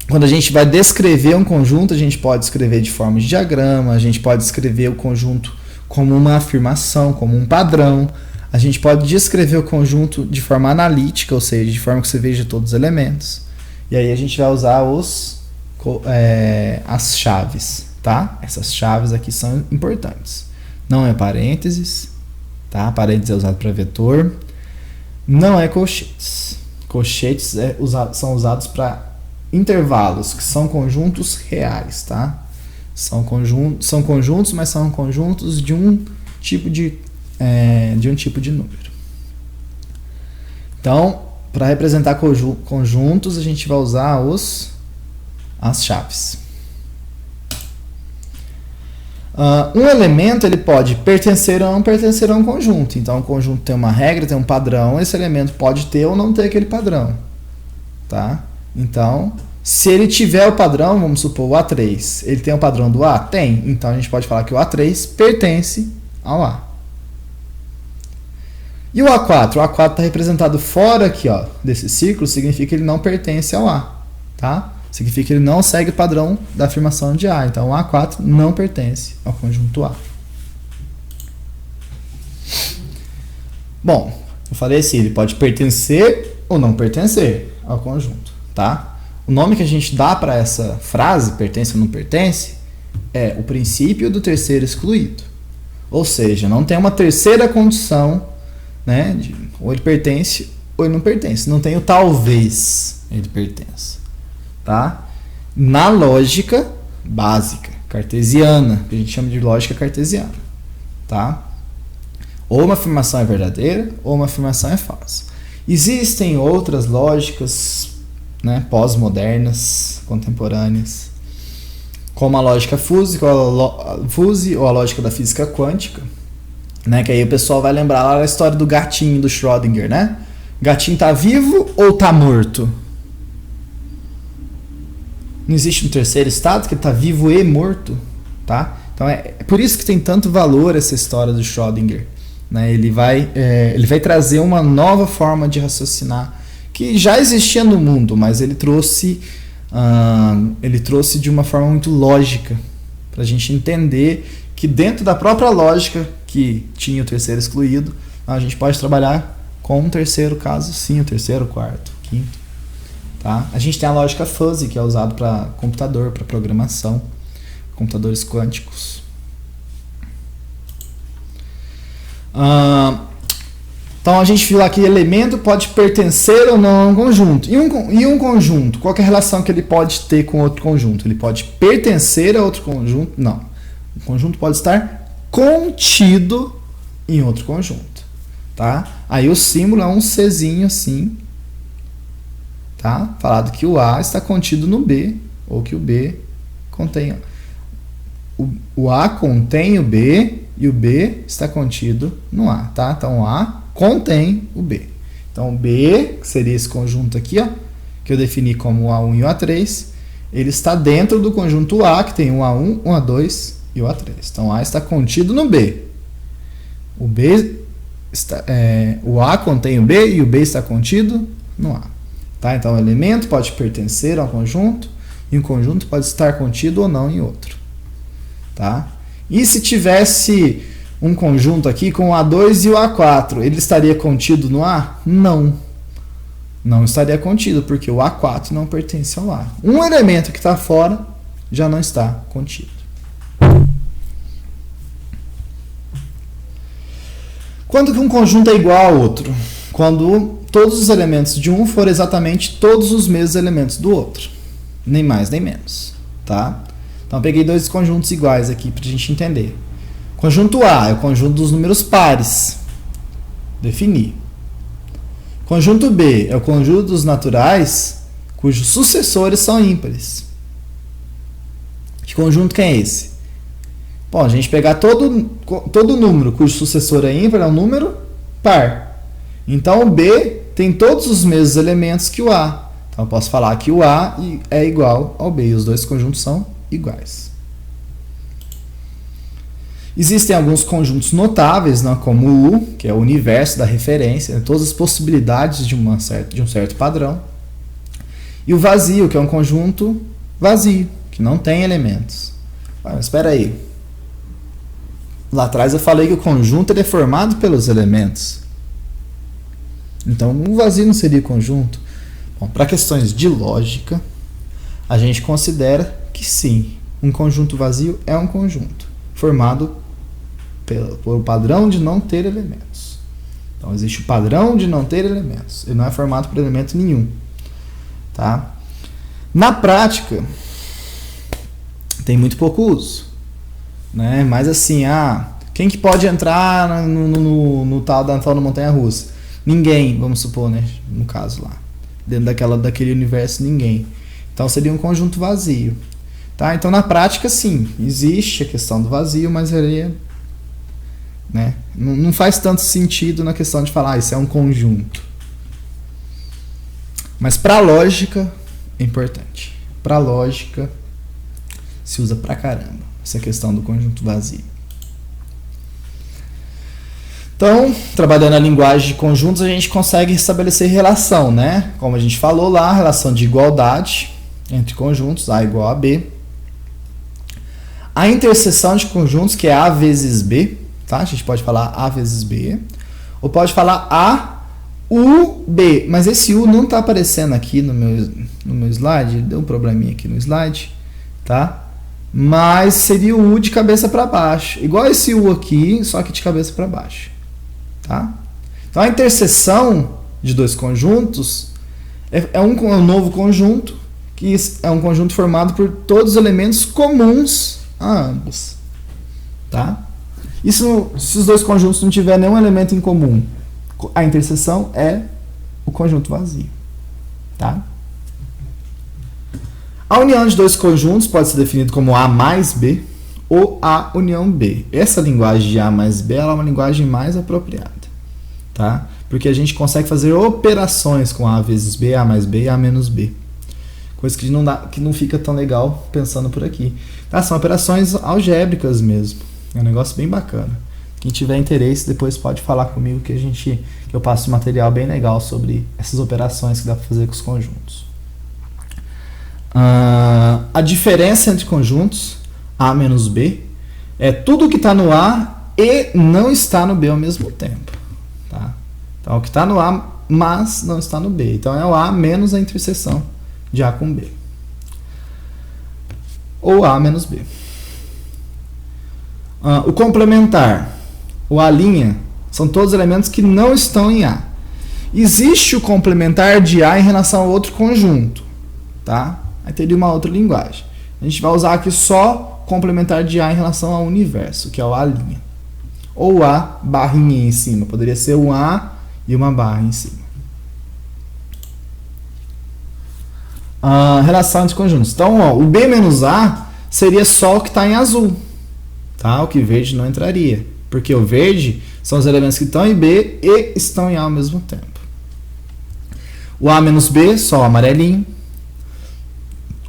quando a gente vai descrever um conjunto, a gente pode escrever de forma de diagrama, a gente pode escrever o conjunto como uma afirmação, como um padrão, a gente pode descrever o conjunto de forma analítica, ou seja, de forma que você veja todos os elementos. E aí a gente vai usar as chaves, tá? Essas chaves aqui são importantes. Não é parênteses, tá? Parênteses é usado para vetor. Não é colchetes. Colchetes são usados para intervalos, que são conjuntos reais, tá? São conjuntos, mas são conjuntos de um tipo de número. Então, para representar conjuntos, a gente vai usar as chaves. Um elemento ele pode pertencer ou não pertencer a um conjunto. Então, o conjunto tem uma regra, tem um padrão. Esse elemento pode ter ou não ter aquele padrão, tá? Então, se ele tiver o padrão, vamos supor o A3, ele tem o padrão do A? Tem. Então, a gente pode falar que o A3 pertence ao A. E o A4? O A4 está representado fora aqui, ó, desse círculo, significa que ele não pertence ao A, tá? Significa que ele não segue o padrão da afirmação de A. Então, o A4 não pertence ao conjunto A. Bom, eu falei assim, ele pode pertencer ou não pertencer ao conjunto, tá? O nome que a gente dá para essa frase, pertence ou não pertence, é o princípio do terceiro excluído. Ou seja, não tem uma terceira condição, né, ou ele pertence ou ele não pertence. Não tem o talvez ele pertença. Tá? Na lógica básica, cartesiana, que a gente chama de lógica cartesiana. Tá? Ou uma afirmação é verdadeira, ou uma afirmação é falsa. Existem outras lógicas, né, pós-modernas, contemporâneas, como a lógica Fuzzy ou a lógica da física quântica, né, que aí o pessoal vai lembrar lá a história do gatinho do Schrödinger, né? O gatinho tá vivo ou tá morto? Não existe um terceiro estado, que ele está vivo e morto, tá? Então é por isso que tem tanto valor essa história do Schrödinger, né? Ele vai trazer uma nova forma de raciocinar que já existia no mundo, mas ele trouxe de uma forma muito lógica para a gente entender que dentro da própria lógica que tinha o terceiro excluído, a gente pode trabalhar com um terceiro caso, sim, o terceiro, o quarto, o quinto. Tá? A gente tem a lógica fuzzy, que é usada para computador, para programação, computadores quânticos. Então a gente viu lá que elemento pode pertencer ou não a um conjunto. E um conjunto, qual que é a relação que ele pode ter com outro conjunto? Ele pode pertencer a outro conjunto? Não. O conjunto pode estar contido em outro conjunto. Tá? Aí o símbolo é um Czinho assim. Tá? Falado que o A está contido no B, ou que o B contém. O A contém o B e o B está contido no A. Tá? Então o A contém o B. Então o B, que seria esse conjunto aqui, ó, que eu defini como o A1 e o A3, ele está dentro do conjunto A, que tem o A1, o A2 e o A3. Então o A está contido no B. O A contém o B e o B está contido no A. Tá? Então, o elemento pode pertencer a um conjunto e um conjunto pode estar contido ou não em outro. Tá? E se tivesse um conjunto aqui com o A2 e o A4, ele estaria contido no A? Não. Não estaria contido, porque o A4 não pertence ao A. Um elemento que está fora já não está contido. Quando que um conjunto é igual ao outro? Quando todos os elementos de um forem exatamente todos os mesmos elementos do outro. Nem mais, nem menos. Tá? Então, eu peguei dois conjuntos iguais aqui para a gente entender. Conjunto A é o conjunto dos números pares. Defini. Conjunto B é o conjunto dos naturais cujos sucessores são ímpares. Que conjunto que é esse? Bom, a gente pegar todo número cujo sucessor é ímpar é um número par. Então, o B tem todos os mesmos elementos que o A. Então, eu posso falar que o A é igual ao B. E os dois conjuntos são iguais. Existem alguns conjuntos notáveis, né, como o U, que é o universo da referência, todas as possibilidades de um certo padrão. E o vazio, que é um conjunto vazio, que não tem elementos. Mas espera aí. Lá atrás eu falei que o conjunto ele é formado pelos elementos. Então, o vazio não seria conjunto? Bom, para questões de lógica, a gente considera que sim, um conjunto vazio é um conjunto formado por o padrão de não ter elementos. Então, existe o padrão de não ter elementos. Ele não é formado por elemento nenhum. Tá? Na prática, tem muito pouco uso. Né? Mas assim, quem que pode entrar no tal da montanha-russa? Ninguém, vamos supor, né? No caso lá. Dentro daquele universo, ninguém. Então, seria um conjunto vazio. Tá? Então, na prática, sim, existe a questão do vazio, mas ele né? Não faz tanto sentido na questão de falar isso é um conjunto. Mas para a lógica é importante. Para a lógica se usa pra caramba essa questão do conjunto vazio. Então, trabalhando a linguagem de conjuntos, a gente consegue estabelecer relação, né? Como a gente falou lá, relação de igualdade entre conjuntos, A igual a B. A interseção de conjuntos, que é A vezes B, tá? A gente pode falar A vezes B, ou pode falar A, U, B. Mas esse U não está aparecendo aqui no meu slide, deu um probleminha aqui no slide, tá? Mas seria o U de cabeça para baixo, igual esse U aqui, só que de cabeça para baixo. Tá? Então, a interseção de dois conjuntos é um novo conjunto, que é um conjunto formado por todos os elementos comuns a ambos. Tá? Se os dois conjuntos não tiverem nenhum elemento em comum, a interseção é o conjunto vazio. Tá? A união de dois conjuntos pode ser definida como A mais B ou A união B. Essa linguagem de A mais B ela é uma linguagem mais apropriada, tá? Porque a gente consegue fazer operações com A vezes B, A mais B e A menos B. Coisa que não fica tão legal pensando por aqui. Tá? São operações algébricas mesmo. É um negócio bem bacana. Quem tiver interesse depois pode falar comigo que eu passo um material bem legal sobre essas operações que dá para fazer com os conjuntos. A diferença entre conjuntos A menos B é tudo que está no A e não está no B ao mesmo tempo. Tá? Então, o que está no A, mas não está no B. Então, é o A menos a interseção de A com B. Ou A menos B. O complementar, o A', são todos elementos que não estão em A. Existe o complementar de A em relação a outro conjunto. Tá? Aí teria uma outra linguagem. A gente vai usar aqui só complementar de A em relação ao universo, que é o A'. Ou A barrinha em cima. Poderia ser um A e uma barra em cima. Relação entre conjuntos. Então, o B menos A seria só o que está em azul. Tá? O que verde não entraria. Porque o verde são os elementos que estão em B e estão em A ao mesmo tempo. O A menos B, só o amarelinho.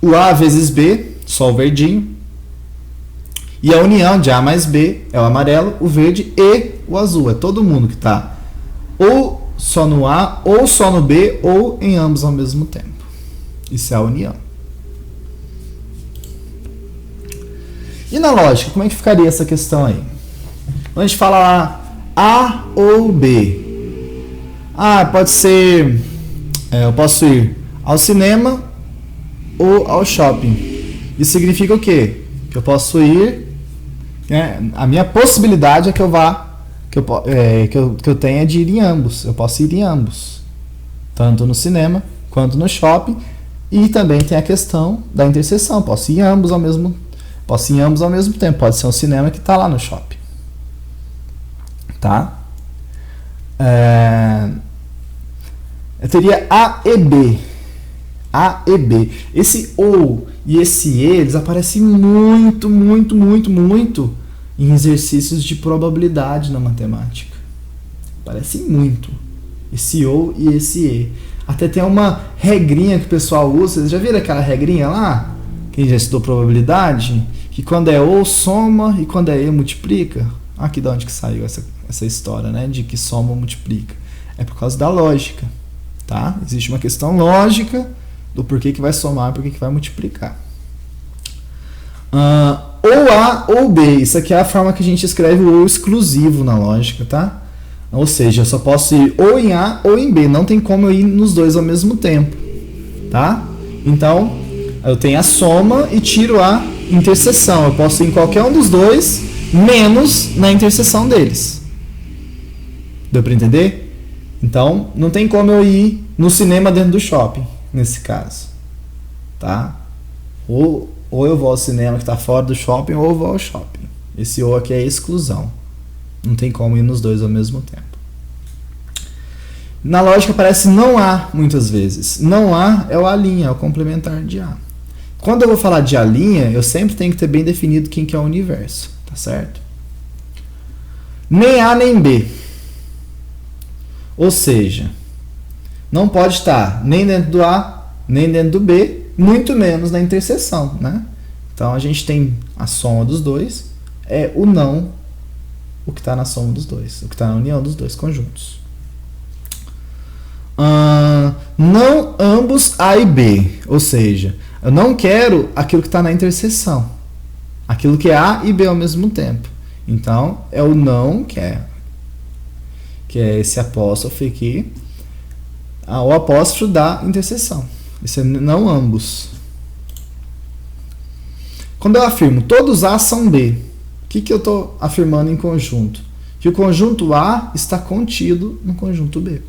O A vezes B, só o verdinho. E a união de A mais B é o amarelo, o verde e o azul. É todo mundo que está ou só no A, ou só no B, ou em ambos ao mesmo tempo. Isso é a união. E na lógica, como é que ficaria essa questão aí? Quando a gente fala lá A ou B. Pode ser... eu posso ir ao cinema ou ao shopping. Isso significa o quê? Que eu posso ir... a minha possibilidade é que eu vá... que eu tenha de ir em ambos. Eu posso ir em ambos. Tanto no cinema quanto no shopping. E também tem a questão da interseção. Posso ir em ambos ao mesmo tempo. Pode ser um cinema que está lá no shopping. Tá? Eu teria A e B. A e B. Esse ou e esse e, eles aparecem muito em exercícios de probabilidade na matemática. Aparecem muito. Esse ou e esse e. Até tem uma regrinha que o pessoal usa. Vocês já viram aquela regrinha lá? Quem já estudou probabilidade? Que quando é ou soma e quando é e multiplica. Aqui de onde que saiu essa história, né? De que soma ou multiplica. É por causa da lógica. Tá? Existe uma questão lógica do porquê que vai somar e porquê que vai multiplicar. Ou A ou B. Isso aqui é a forma que a gente escreve o ou exclusivo na lógica, tá? Ou seja, eu só posso ir ou em A ou em B. Não tem como eu ir nos dois ao mesmo tempo, tá? Então, eu tenho a soma e tiro a interseção. Eu posso ir em qualquer um dos dois, menos na interseção deles. Deu para entender? Então, não tem como eu ir no cinema dentro do shopping, nesse caso. Tá? Ou eu vou ao cinema que está fora do shopping, ou eu vou ao shopping. Esse ou aqui é exclusão. Não tem como ir nos dois ao mesmo tempo. Na lógica aparece não há muitas vezes. Não há é o A', é o complementar de A. Quando eu vou falar de A', eu sempre tenho que ter bem definido quem que é o universo. Tá certo? Nem A nem B. Ou seja, não pode estar nem dentro do A, nem dentro do B, muito menos na interseção, né? Então a gente tem a soma dos dois, é o não, o que está na soma dos dois, o que está na união dos dois conjuntos. Não ambos A e B, ou seja, eu não quero aquilo que está na interseção, aquilo que é A e B ao mesmo tempo. Então é o não, que é esse apóstrofo aqui, o apóstrofo da interseção. Isso é não ambos. Quando eu afirmo todos A são B, o que eu estou afirmando em conjunto? Que o conjunto A está contido no conjunto B.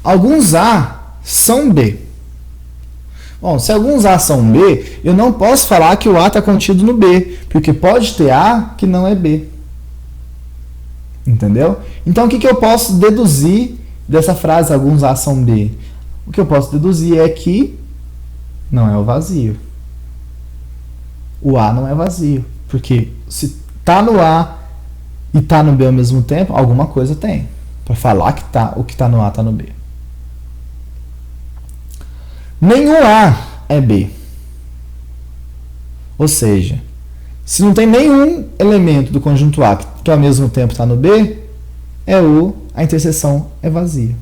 Alguns A são B. Bom, se alguns A são B, eu não posso falar que o A está contido no B, porque pode ter A que não é B. Entendeu? Então, o que eu posso deduzir dessa frase, alguns A são B? O que eu posso deduzir é que não é o vazio. O A não é vazio. Porque se está no A e está no B ao mesmo tempo, alguma coisa tem. Para falar que o que está no A está no B. Nenhum A é B. Ou seja, se não tem nenhum elemento do conjunto A que ao mesmo tempo está no B, a interseção é vazia.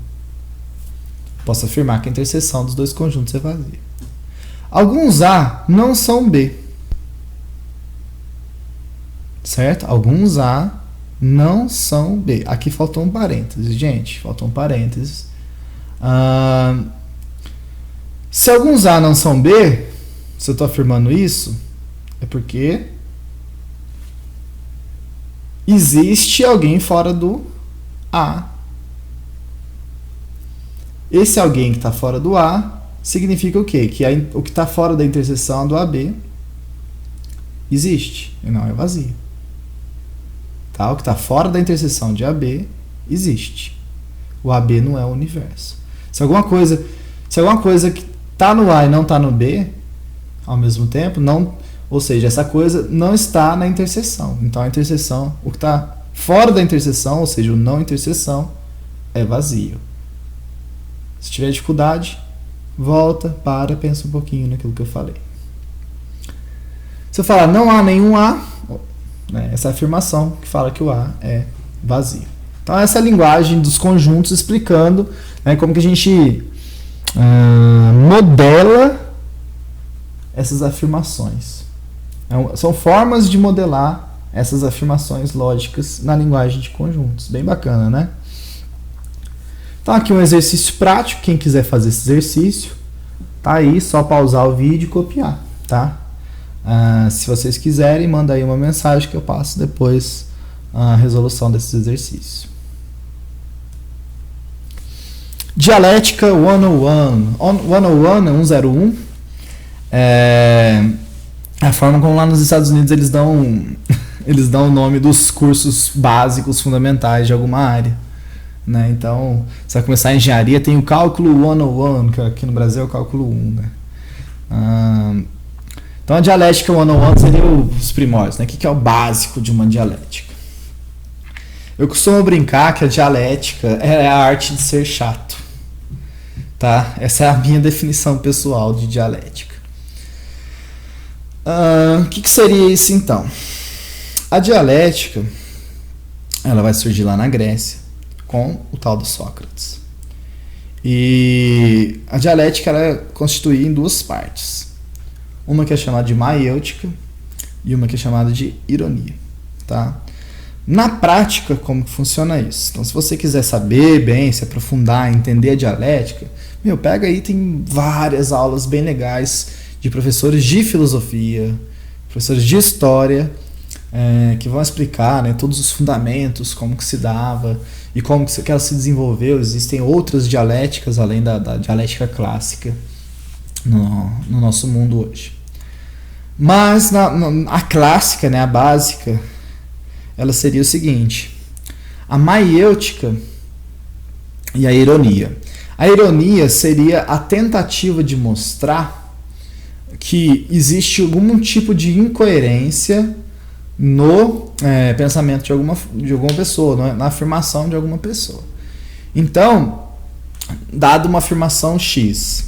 Posso afirmar que a interseção dos dois conjuntos é vazia. Alguns A não são B. Certo? Alguns A não são B. Aqui faltou um parênteses, gente. Faltou um parênteses. Se alguns A não são B, se eu estou afirmando isso, é porque existe alguém fora do A. Esse alguém que está fora do A significa o quê? Que o que está fora da interseção do AB existe e não é vazio. Tá? O que está fora da interseção de AB existe. O AB não é o universo. Se alguma coisa que está no A e não está no B ao mesmo tempo, ou seja, essa coisa não está na interseção. Então a interseção, o que está fora da interseção, ou seja, o não interseção, é vazio. Se tiver dificuldade, volta, pensa um pouquinho naquilo que eu falei. Se eu falar não há nenhum A, né, essa é a afirmação que fala que o A é vazio. Então essa é a linguagem dos conjuntos explicando, né, como que a gente modela essas afirmações. São formas de modelar essas afirmações lógicas na linguagem de conjuntos. Bem bacana, né? Então aqui um exercício prático, quem quiser fazer esse exercício, tá aí, só pausar o vídeo e copiar, tá? Se vocês quiserem, manda aí uma mensagem que eu passo depois a resolução desses exercícios. Dialética 101. 101 é a forma como lá nos Estados Unidos eles dão o nome dos cursos básicos fundamentais de alguma área, né? Então, você vai começar a engenharia, tem o cálculo 101, que aqui no Brasil é o cálculo 1, né? Então, a dialética 101 seria os primórdios, né? O que é o básico de uma dialética? Eu costumo brincar que a dialética é a arte de ser chato, tá? Essa é a minha definição pessoal de dialética. O que seria isso então? A dialética, ela vai surgir lá na Grécia com o tal do Sócrates. E a dialética ela é constituída em duas partes. Uma que é chamada de maiêutica e uma que é chamada de ironia, tá? Na prática, como que funciona isso? Então, se você quiser saber bem, se aprofundar, entender a dialética, pega aí, tem várias aulas bem legais de professores de filosofia, professores de história, que vão explicar, né, todos os fundamentos, como que se dava e como que ela se desenvolveu. Existem outras dialéticas além da dialética clássica no nosso mundo hoje. Mas a clássica, né, a básica, ela seria o seguinte: a maiêutica e a ironia. A ironia seria a tentativa de mostrar que existe algum tipo de incoerência no pensamento de alguma pessoa, na afirmação de alguma pessoa. Então, dado uma afirmação X,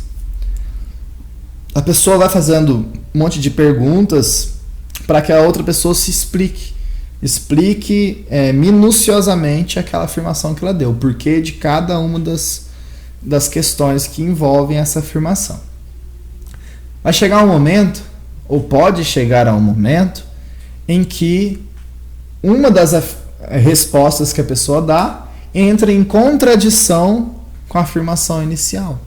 a pessoa vai fazendo um monte de perguntas para que a outra pessoa se explique minuciosamente aquela afirmação que ela deu, o porquê de cada uma das questões que envolvem essa afirmação. Vai chegar um momento, ou pode chegar a um momento, em que uma das respostas que a pessoa dá entra em contradição com a afirmação inicial.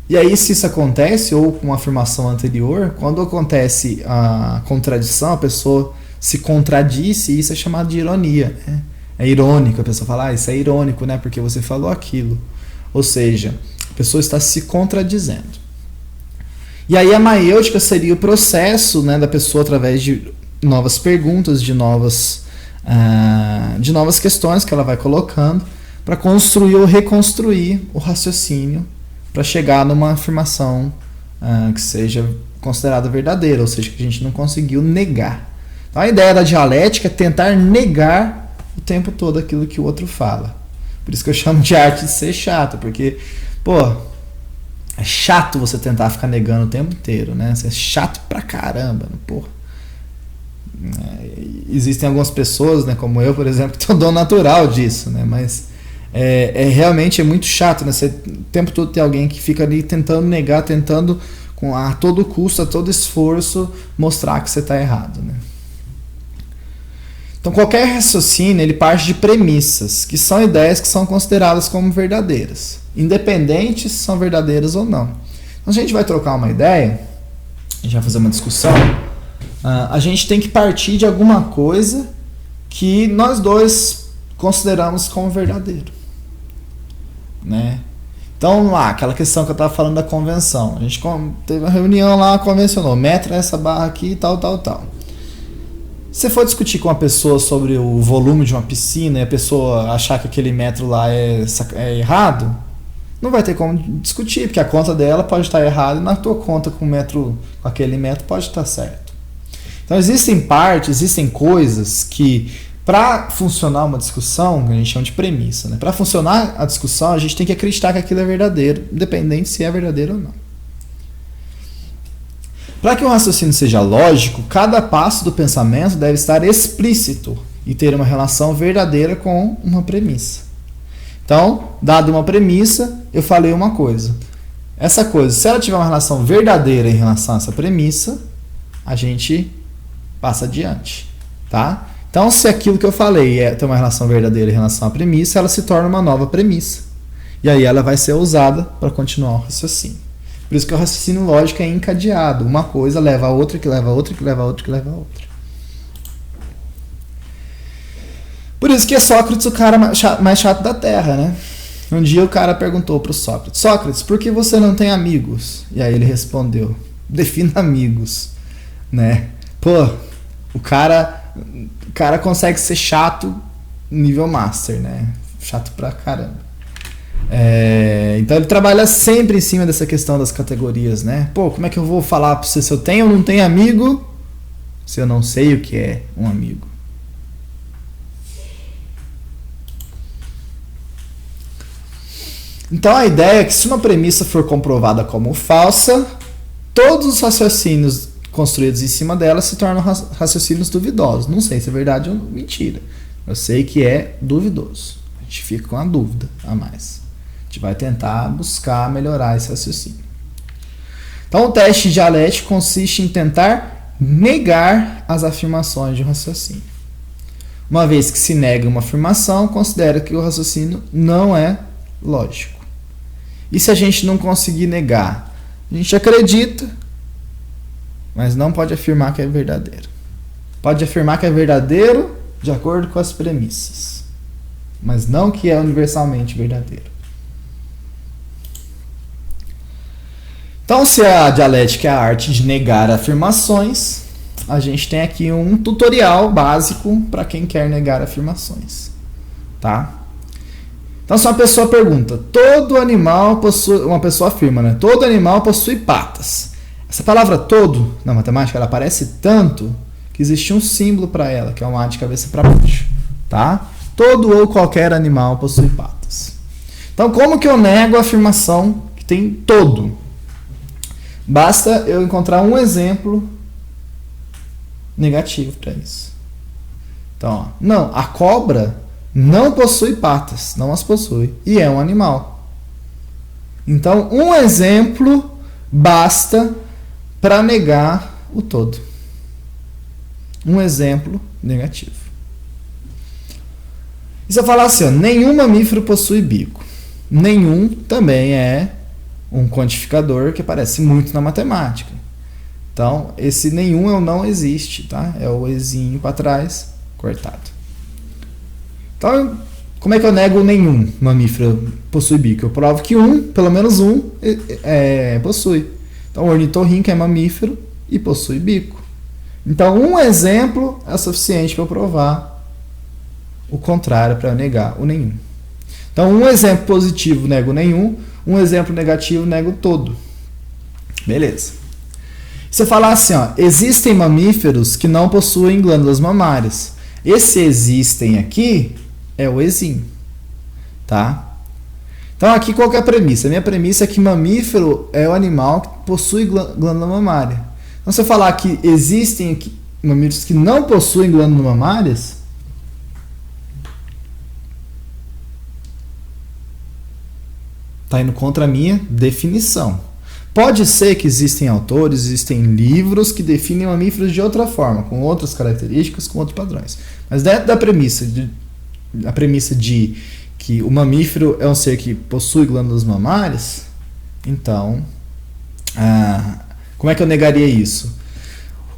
E aí, se isso acontece, ou com a afirmação anterior, quando acontece a contradição, a pessoa se contradisse, isso é chamado de ironia, né? É irônico, a pessoa fala, isso é irônico, né? Porque você falou aquilo. Ou seja, a pessoa está se contradizendo. E aí a maiêutica seria o processo, né, da pessoa através de novas perguntas, de novas questões que ela vai colocando para construir ou reconstruir o raciocínio para chegar numa afirmação que seja considerada verdadeira, ou seja, que a gente não conseguiu negar. Então a ideia da dialética é tentar negar o tempo todo aquilo que o outro fala. Por isso que eu chamo de arte de ser chato, porque, é chato você tentar ficar negando o tempo inteiro, né? Você é chato pra caramba, porra. Existem algumas pessoas, né, como eu, por exemplo, que tem o dom natural disso, né? Mas realmente é muito chato, né? Você o tempo todo tem alguém que fica ali tentando negar, tentando a todo custo, a todo esforço, mostrar que você está errado, né? Então qualquer raciocínio ele parte de premissas, que são ideias que são consideradas como verdadeiras, independente se são verdadeiras ou não. Então, se a gente vai trocar uma ideia, a gente vai fazer uma discussão, a gente tem que partir de alguma coisa que nós dois consideramos como verdadeiro, né? Então, lá, aquela questão que eu estava falando da convenção, a gente teve uma reunião lá, convencionou, metro essa barra aqui, tal. Se você for discutir com uma pessoa sobre o volume de uma piscina e a pessoa achar que aquele metro lá é errado, não vai ter como discutir, porque a conta dela pode estar errada e na tua conta com aquele metro pode estar certo. Então existem coisas que, para funcionar uma discussão, que a gente chama de premissa, né? Para funcionar a discussão, a gente tem que acreditar que aquilo é verdadeiro, independente se é verdadeiro ou não. Para que um raciocínio seja lógico, cada passo do pensamento deve estar explícito e ter uma relação verdadeira com uma premissa. Então, dada uma premissa, eu falei uma coisa. Essa coisa, se ela tiver uma relação verdadeira em relação a essa premissa, a gente passa adiante. tá? Então, se aquilo que eu falei tem uma relação verdadeira em relação à premissa, ela se torna uma nova premissa. E aí ela vai ser usada para continuar o raciocínio. Por isso que o raciocínio lógico é encadeado. Uma coisa leva a outra, que leva a outra, que leva a outra, que leva a outra. Por isso que é Sócrates o cara mais chato da Terra, né? Um dia o cara perguntou para o Sócrates: Sócrates, por que você não tem amigos? E aí ele respondeu: defina amigos, né? Pô, o cara consegue ser chato nível master, né? Chato pra caramba. Então ele trabalha sempre em cima dessa questão das categorias, né? Pô, como é que eu vou falar pra você se eu tenho ou não tenho amigo se eu não sei o que é um amigo? Então a ideia é que se uma premissa for comprovada como falsa, todos os raciocínios construídos em cima dela se tornam raciocínios duvidosos. Não sei se é verdade ou mentira. Eu sei que é duvidoso. A gente fica com a dúvida a mais. A gente vai tentar buscar melhorar esse raciocínio. Então o teste dialético consiste em tentar negar as afirmações de um raciocínio. Uma vez que se nega uma afirmação, considera que o raciocínio não é lógico. E se a gente não conseguir negar? A gente acredita, mas não pode afirmar que é verdadeiro. Pode afirmar que é verdadeiro de acordo com as premissas, mas não que é universalmente verdadeiro. Então, se a dialética é a arte de negar afirmações, a gente tem aqui um tutorial básico para quem quer negar afirmações, tá? Então, se uma pessoa pergunta, todo animal possui... Uma pessoa afirma, né? Todo animal possui patas. Essa palavra todo, na matemática, ela aparece tanto que existe um símbolo para ela, que é uma A de cabeça para baixo, tá? Todo ou qualquer animal possui patas. Então, como que eu nego a afirmação que tem todo? Basta eu encontrar um exemplo negativo para isso. Então, ó, não, a cobra não possui patas, não as possui, e é um animal. Então, um exemplo basta para negar o todo. Um exemplo negativo. E se eu falar assim, ó, nenhum mamífero possui bico. Nenhum também é um quantificador que aparece muito na matemática. Então, esse nenhum é o não existe, tá? É o ezinho para trás, cortado. Então, como é que eu nego nenhum mamífero possui bico? Eu provo que pelo menos um, possui. Então, o ornitorrinco é mamífero e possui bico. Então, um exemplo é suficiente para eu provar o contrário, para eu negar o nenhum. Então, um exemplo positivo nego nenhum, um exemplo negativo nego todo. Beleza. Se eu falar assim, ó, existem mamíferos que não possuem glândulas mamárias. Esse existem aqui é o ezinho, tá? Então aqui qual que é a premissa? A minha premissa é que mamífero é o animal que possui glândula mamária. Então se eu falar que existem mamíferos que não possuem glândulas mamárias, está indo contra a minha definição. Pode ser que existem autores, existem livros que definem mamíferos de outra forma, com outras características, com outros padrões. Mas dentro da premissa de que o mamífero é um ser que possui glândulas mamárias, então, como é que eu negaria isso?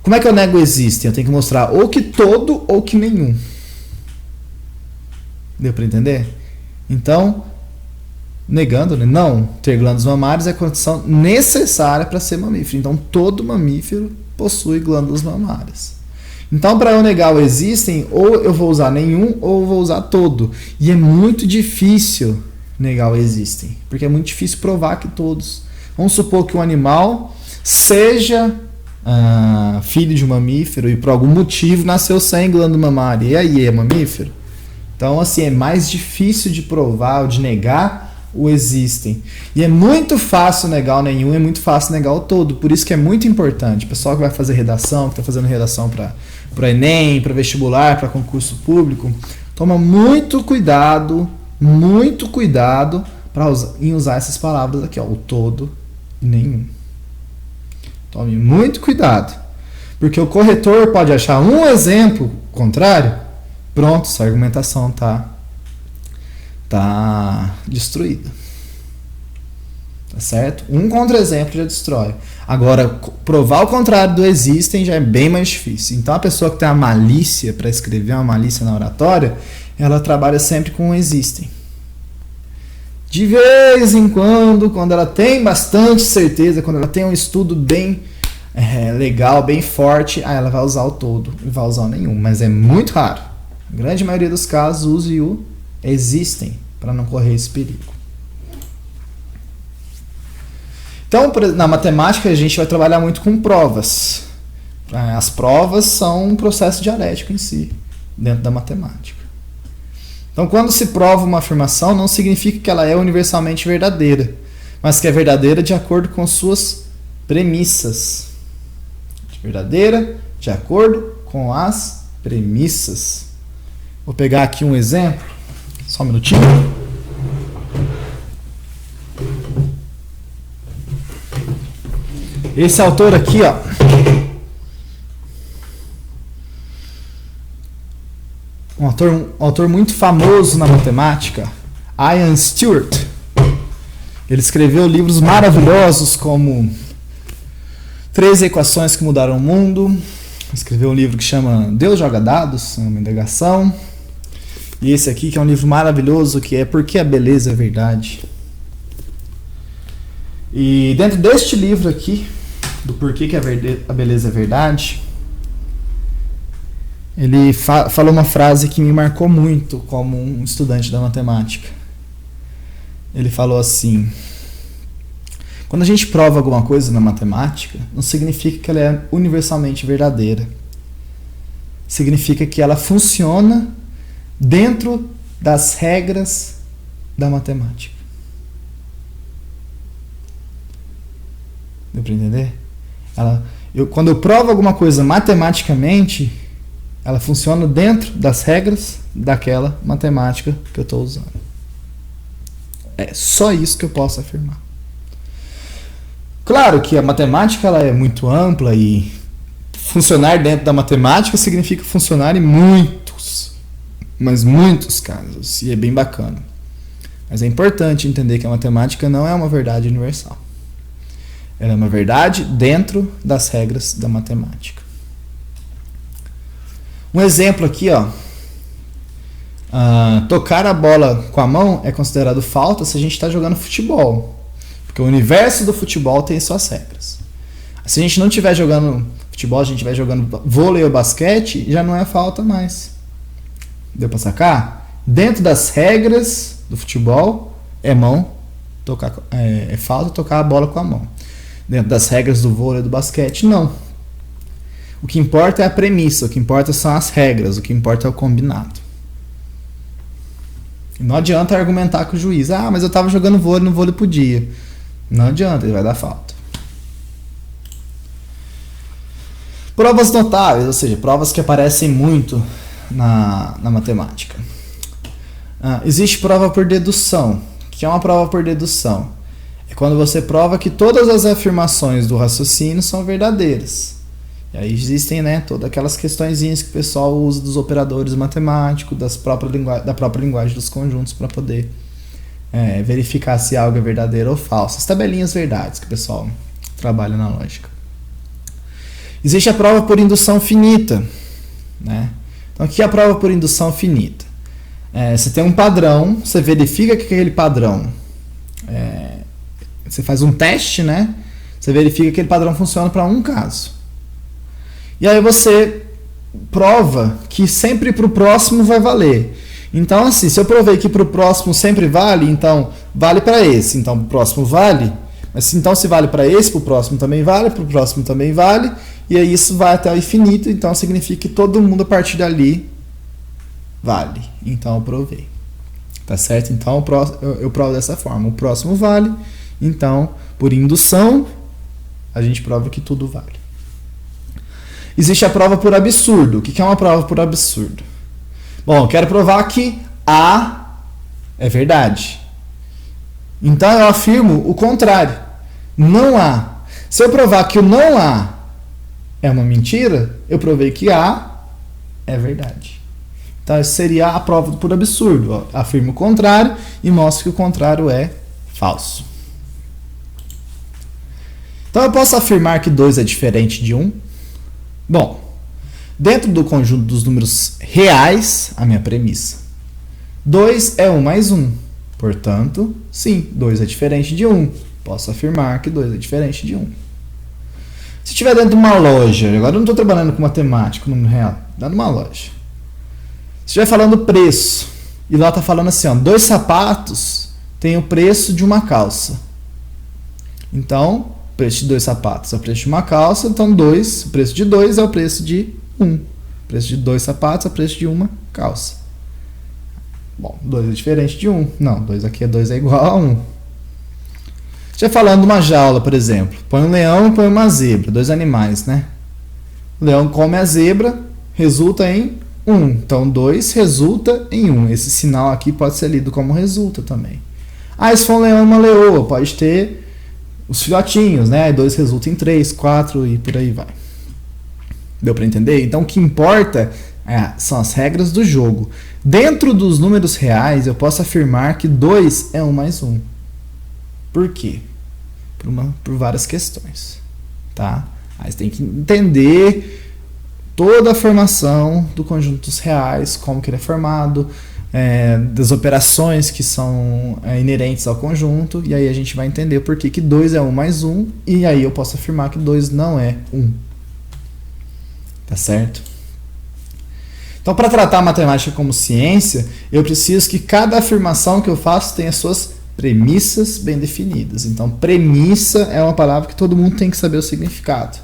Como é que eu nego existem? Eu tenho que mostrar ou que todo ou que nenhum. Deu para entender? Então, negando, né? Não ter glândulas mamárias é a condição necessária para ser mamífero. Então, todo mamífero possui glândulas mamárias. Então, para eu negar o existem, ou eu vou usar nenhum, ou eu vou usar todo. E é muito difícil negar o existem, porque é muito difícil provar que todos. Vamos supor que um animal seja filho de um mamífero e por algum motivo nasceu sem glândula mamária. E aí, é mamífero? Então, assim, é mais difícil de provar ou de negar o existem. E é muito fácil negar o nenhum, é muito fácil negar o todo. Por isso que é muito importante. O pessoal que vai fazer redação, que está fazendo redação para Enem, para vestibular, para concurso público, toma muito cuidado em usar essas palavras aqui, ó, o todo e nenhum. Tome muito cuidado. Porque o corretor pode achar um exemplo contrário, pronto, sua argumentação tá destruída. Tá certo? Um contra-exemplo já destrói. Agora, provar o contrário do existem já é bem mais difícil. Então, a pessoa que tem a malícia para escrever, uma malícia na oratória, ela trabalha sempre com o existem. De vez em quando ela tem bastante certeza, quando ela tem um estudo bem legal, bem forte, aí ela vai usar o todo e vai usar o nenhum. Mas é muito raro. A grande maioria dos casos, use o existem para não correr esse perigo. Então, na matemática, a gente vai trabalhar muito com provas. As provas são um processo dialético em si, dentro da matemática. Então, quando se prova uma afirmação, não significa que ela é universalmente verdadeira, mas que é verdadeira de acordo com suas premissas. Verdadeira de acordo com as premissas. Vou pegar aqui um exemplo, só um minutinho. Esse autor aqui, ó, um autor muito famoso na matemática, Ian Stewart. Ele escreveu livros maravilhosos como 3 Equações que Mudaram o Mundo. Escreveu um livro que chama Deus Joga Dados, uma indagação. E esse aqui que é um livro maravilhoso, que é Por que a Beleza é Verdade. E dentro deste livro aqui, do Porquê que a Beleza é Verdade, ele falou uma frase que me marcou muito como um estudante da matemática. Ele falou assim: quando a gente prova alguma coisa na matemática, não significa que ela é universalmente verdadeira. Significa que ela funciona dentro das regras da matemática. Deu para entender? Quando eu provo alguma coisa matematicamente, ela funciona dentro das regras daquela matemática que eu estou usando. É só isso que eu posso afirmar. Claro que a matemática ela é muito ampla e funcionar dentro da matemática significa funcionar em muitos casos, e é bem bacana. Mas é importante entender que a matemática não é uma verdade universal. Ela é uma verdade dentro das regras da matemática. Um exemplo aqui, ó. Tocar a bola com a mão é considerado falta se a gente está jogando futebol. Porque o universo do futebol tem suas regras. Se a gente não estiver jogando futebol, a gente estiver jogando vôlei ou basquete, já não é falta mais. Deu para sacar? Dentro das regras do futebol, é falta tocar a bola com a mão. Dentro das regras do vôlei e do basquete, não. O que importa é a premissa, o que importa são as regras, o que importa é o combinado. E não adianta argumentar com o juiz: mas eu estava jogando vôlei, no vôlei podia. Não adianta, ele vai dar falta. Provas notáveis, ou seja, provas que aparecem muito na matemática. Existe prova por dedução. O que é uma prova por dedução? É quando você prova que todas as afirmações do raciocínio são verdadeiras. E aí existem, todas aquelas questõezinhas que o pessoal usa dos operadores matemáticos, da própria linguagem dos conjuntos para poder verificar se algo é verdadeiro ou falso. As tabelinhas verdades que o pessoal trabalha na lógica. Existe a prova por indução finita. Então, o que é a prova por indução finita? Você tem um padrão, você verifica que aquele padrão... você faz um teste, Você verifica que aquele padrão funciona para um caso. E aí você prova que sempre para o próximo vai valer. Então, assim, se eu provei que para o próximo sempre vale, então vale para esse. Então, o próximo vale. Mas então, se vale para esse, para o próximo também vale, para o próximo também vale. E aí isso vai até o infinito. Então, significa que todo mundo a partir dali vale. Então, eu provei. Tá certo? Então, eu provo dessa forma. O próximo vale. Então, por indução, a gente prova que tudo vale. Existe a prova por absurdo. O que é uma prova por absurdo? Bom, eu quero provar que A é verdade. Então eu afirmo o contrário. Não há. Se eu provar que o não há é uma mentira, eu provei que A é verdade. Então, isso seria a prova por absurdo. Ó. Afirmo o contrário e mostro que o contrário é falso. Então, eu posso afirmar que 2 é diferente de 1? Bom, dentro do conjunto dos números reais, a minha premissa, 2 é 1 mais 1. Portanto, sim, 2 é diferente de 1. Posso afirmar que 2 é diferente de 1. Se estiver dentro de uma loja, agora eu não estou trabalhando com matemática, número real, dentro de uma loja. Se estiver falando preço, e lá está falando assim, ó, 2 sapatos tem o preço de uma calça. Então, o preço de 2 sapatos é o preço de uma calça, então o preço de 2 é o preço de 1. O preço de 2 sapatos é o preço de uma calça. Bom, 2 é diferente de 1. Não, 2 aqui é 2 é igual a 1. Se estiver falando de uma jaula, por exemplo, põe um leão e põe uma zebra, 2 animais, né? O leão come a zebra, resulta em 1. Então, 2 resulta em 1. Esse sinal aqui pode ser lido como resulta também. Se for um leão e uma leoa, pode ter os filhotinhos, né? Aí 2 resulta em 3, 4 e por aí vai. Deu para entender? Então, o que importa são as regras do jogo. Dentro dos números reais, eu posso afirmar que 2 é 1 mais 1. Por quê? Por várias questões. Tá? Aí você tem que entender toda a formação do conjunto dos reais, como que ele é formado, das operações que são inerentes ao conjunto, e aí a gente vai entender por que 2 é 1 mais 1, e aí eu posso afirmar que 2 não é 1. Tá certo? Então, para tratar a matemática como ciência, eu preciso que cada afirmação que eu faço tenha suas premissas bem definidas. Então, premissa é uma palavra que todo mundo tem que saber o significado.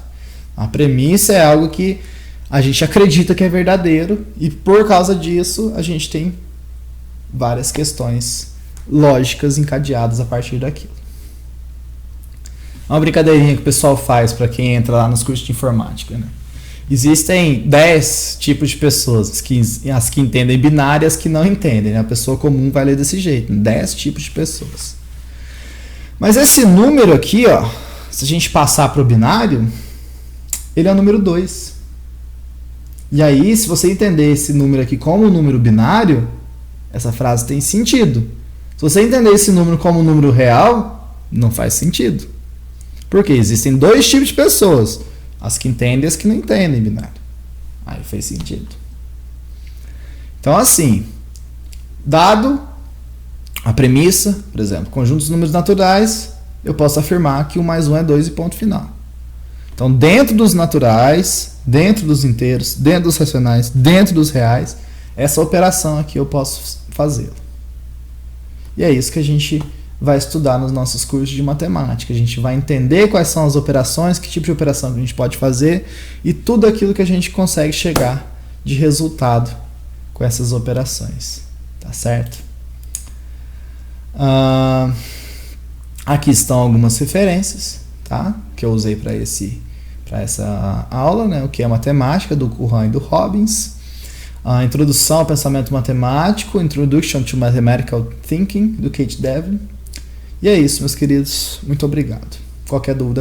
A premissa é algo que a gente acredita que é verdadeiro e, por causa disso, a gente tem várias questões lógicas encadeadas a partir daquilo. Uma brincadeirinha que o pessoal faz para quem entra lá nos cursos de informática, né? Existem 10 tipos de pessoas, as que entendem binário e as que não entendem. Né? A pessoa comum vai ler desse jeito, 10 tipos de pessoas. Mas esse número aqui, ó, se a gente passar para o binário, ele é o número 2. E aí, se você entender esse número aqui como um número binário, essa frase tem sentido. Se você entender esse número como um número real, não faz sentido. Porque existem 2 tipos de pessoas. As que entendem e as que não entendem binário. Aí fez sentido. Então, assim, dado a premissa, por exemplo, conjuntos de números naturais, eu posso afirmar que 1 mais 1 é 2 e ponto final. Então, dentro dos naturais, dentro dos inteiros, dentro dos racionais, dentro dos reais, essa operação aqui eu posso fazê-la. E é isso que a gente vai estudar nos nossos cursos de matemática. A gente vai entender quais são as operações, que tipo de operação que a gente pode fazer e tudo aquilo que a gente consegue chegar de resultado com essas operações. Tá certo? Aqui estão algumas referências, tá? Que eu usei para essa aula, né? O que é matemática, do Curran e do Robbins. A Introdução ao Pensamento Matemático, Introduction to Mathematical Thinking, do Kate Devlin. E é isso, meus queridos. Muito obrigado. Qualquer dúvida,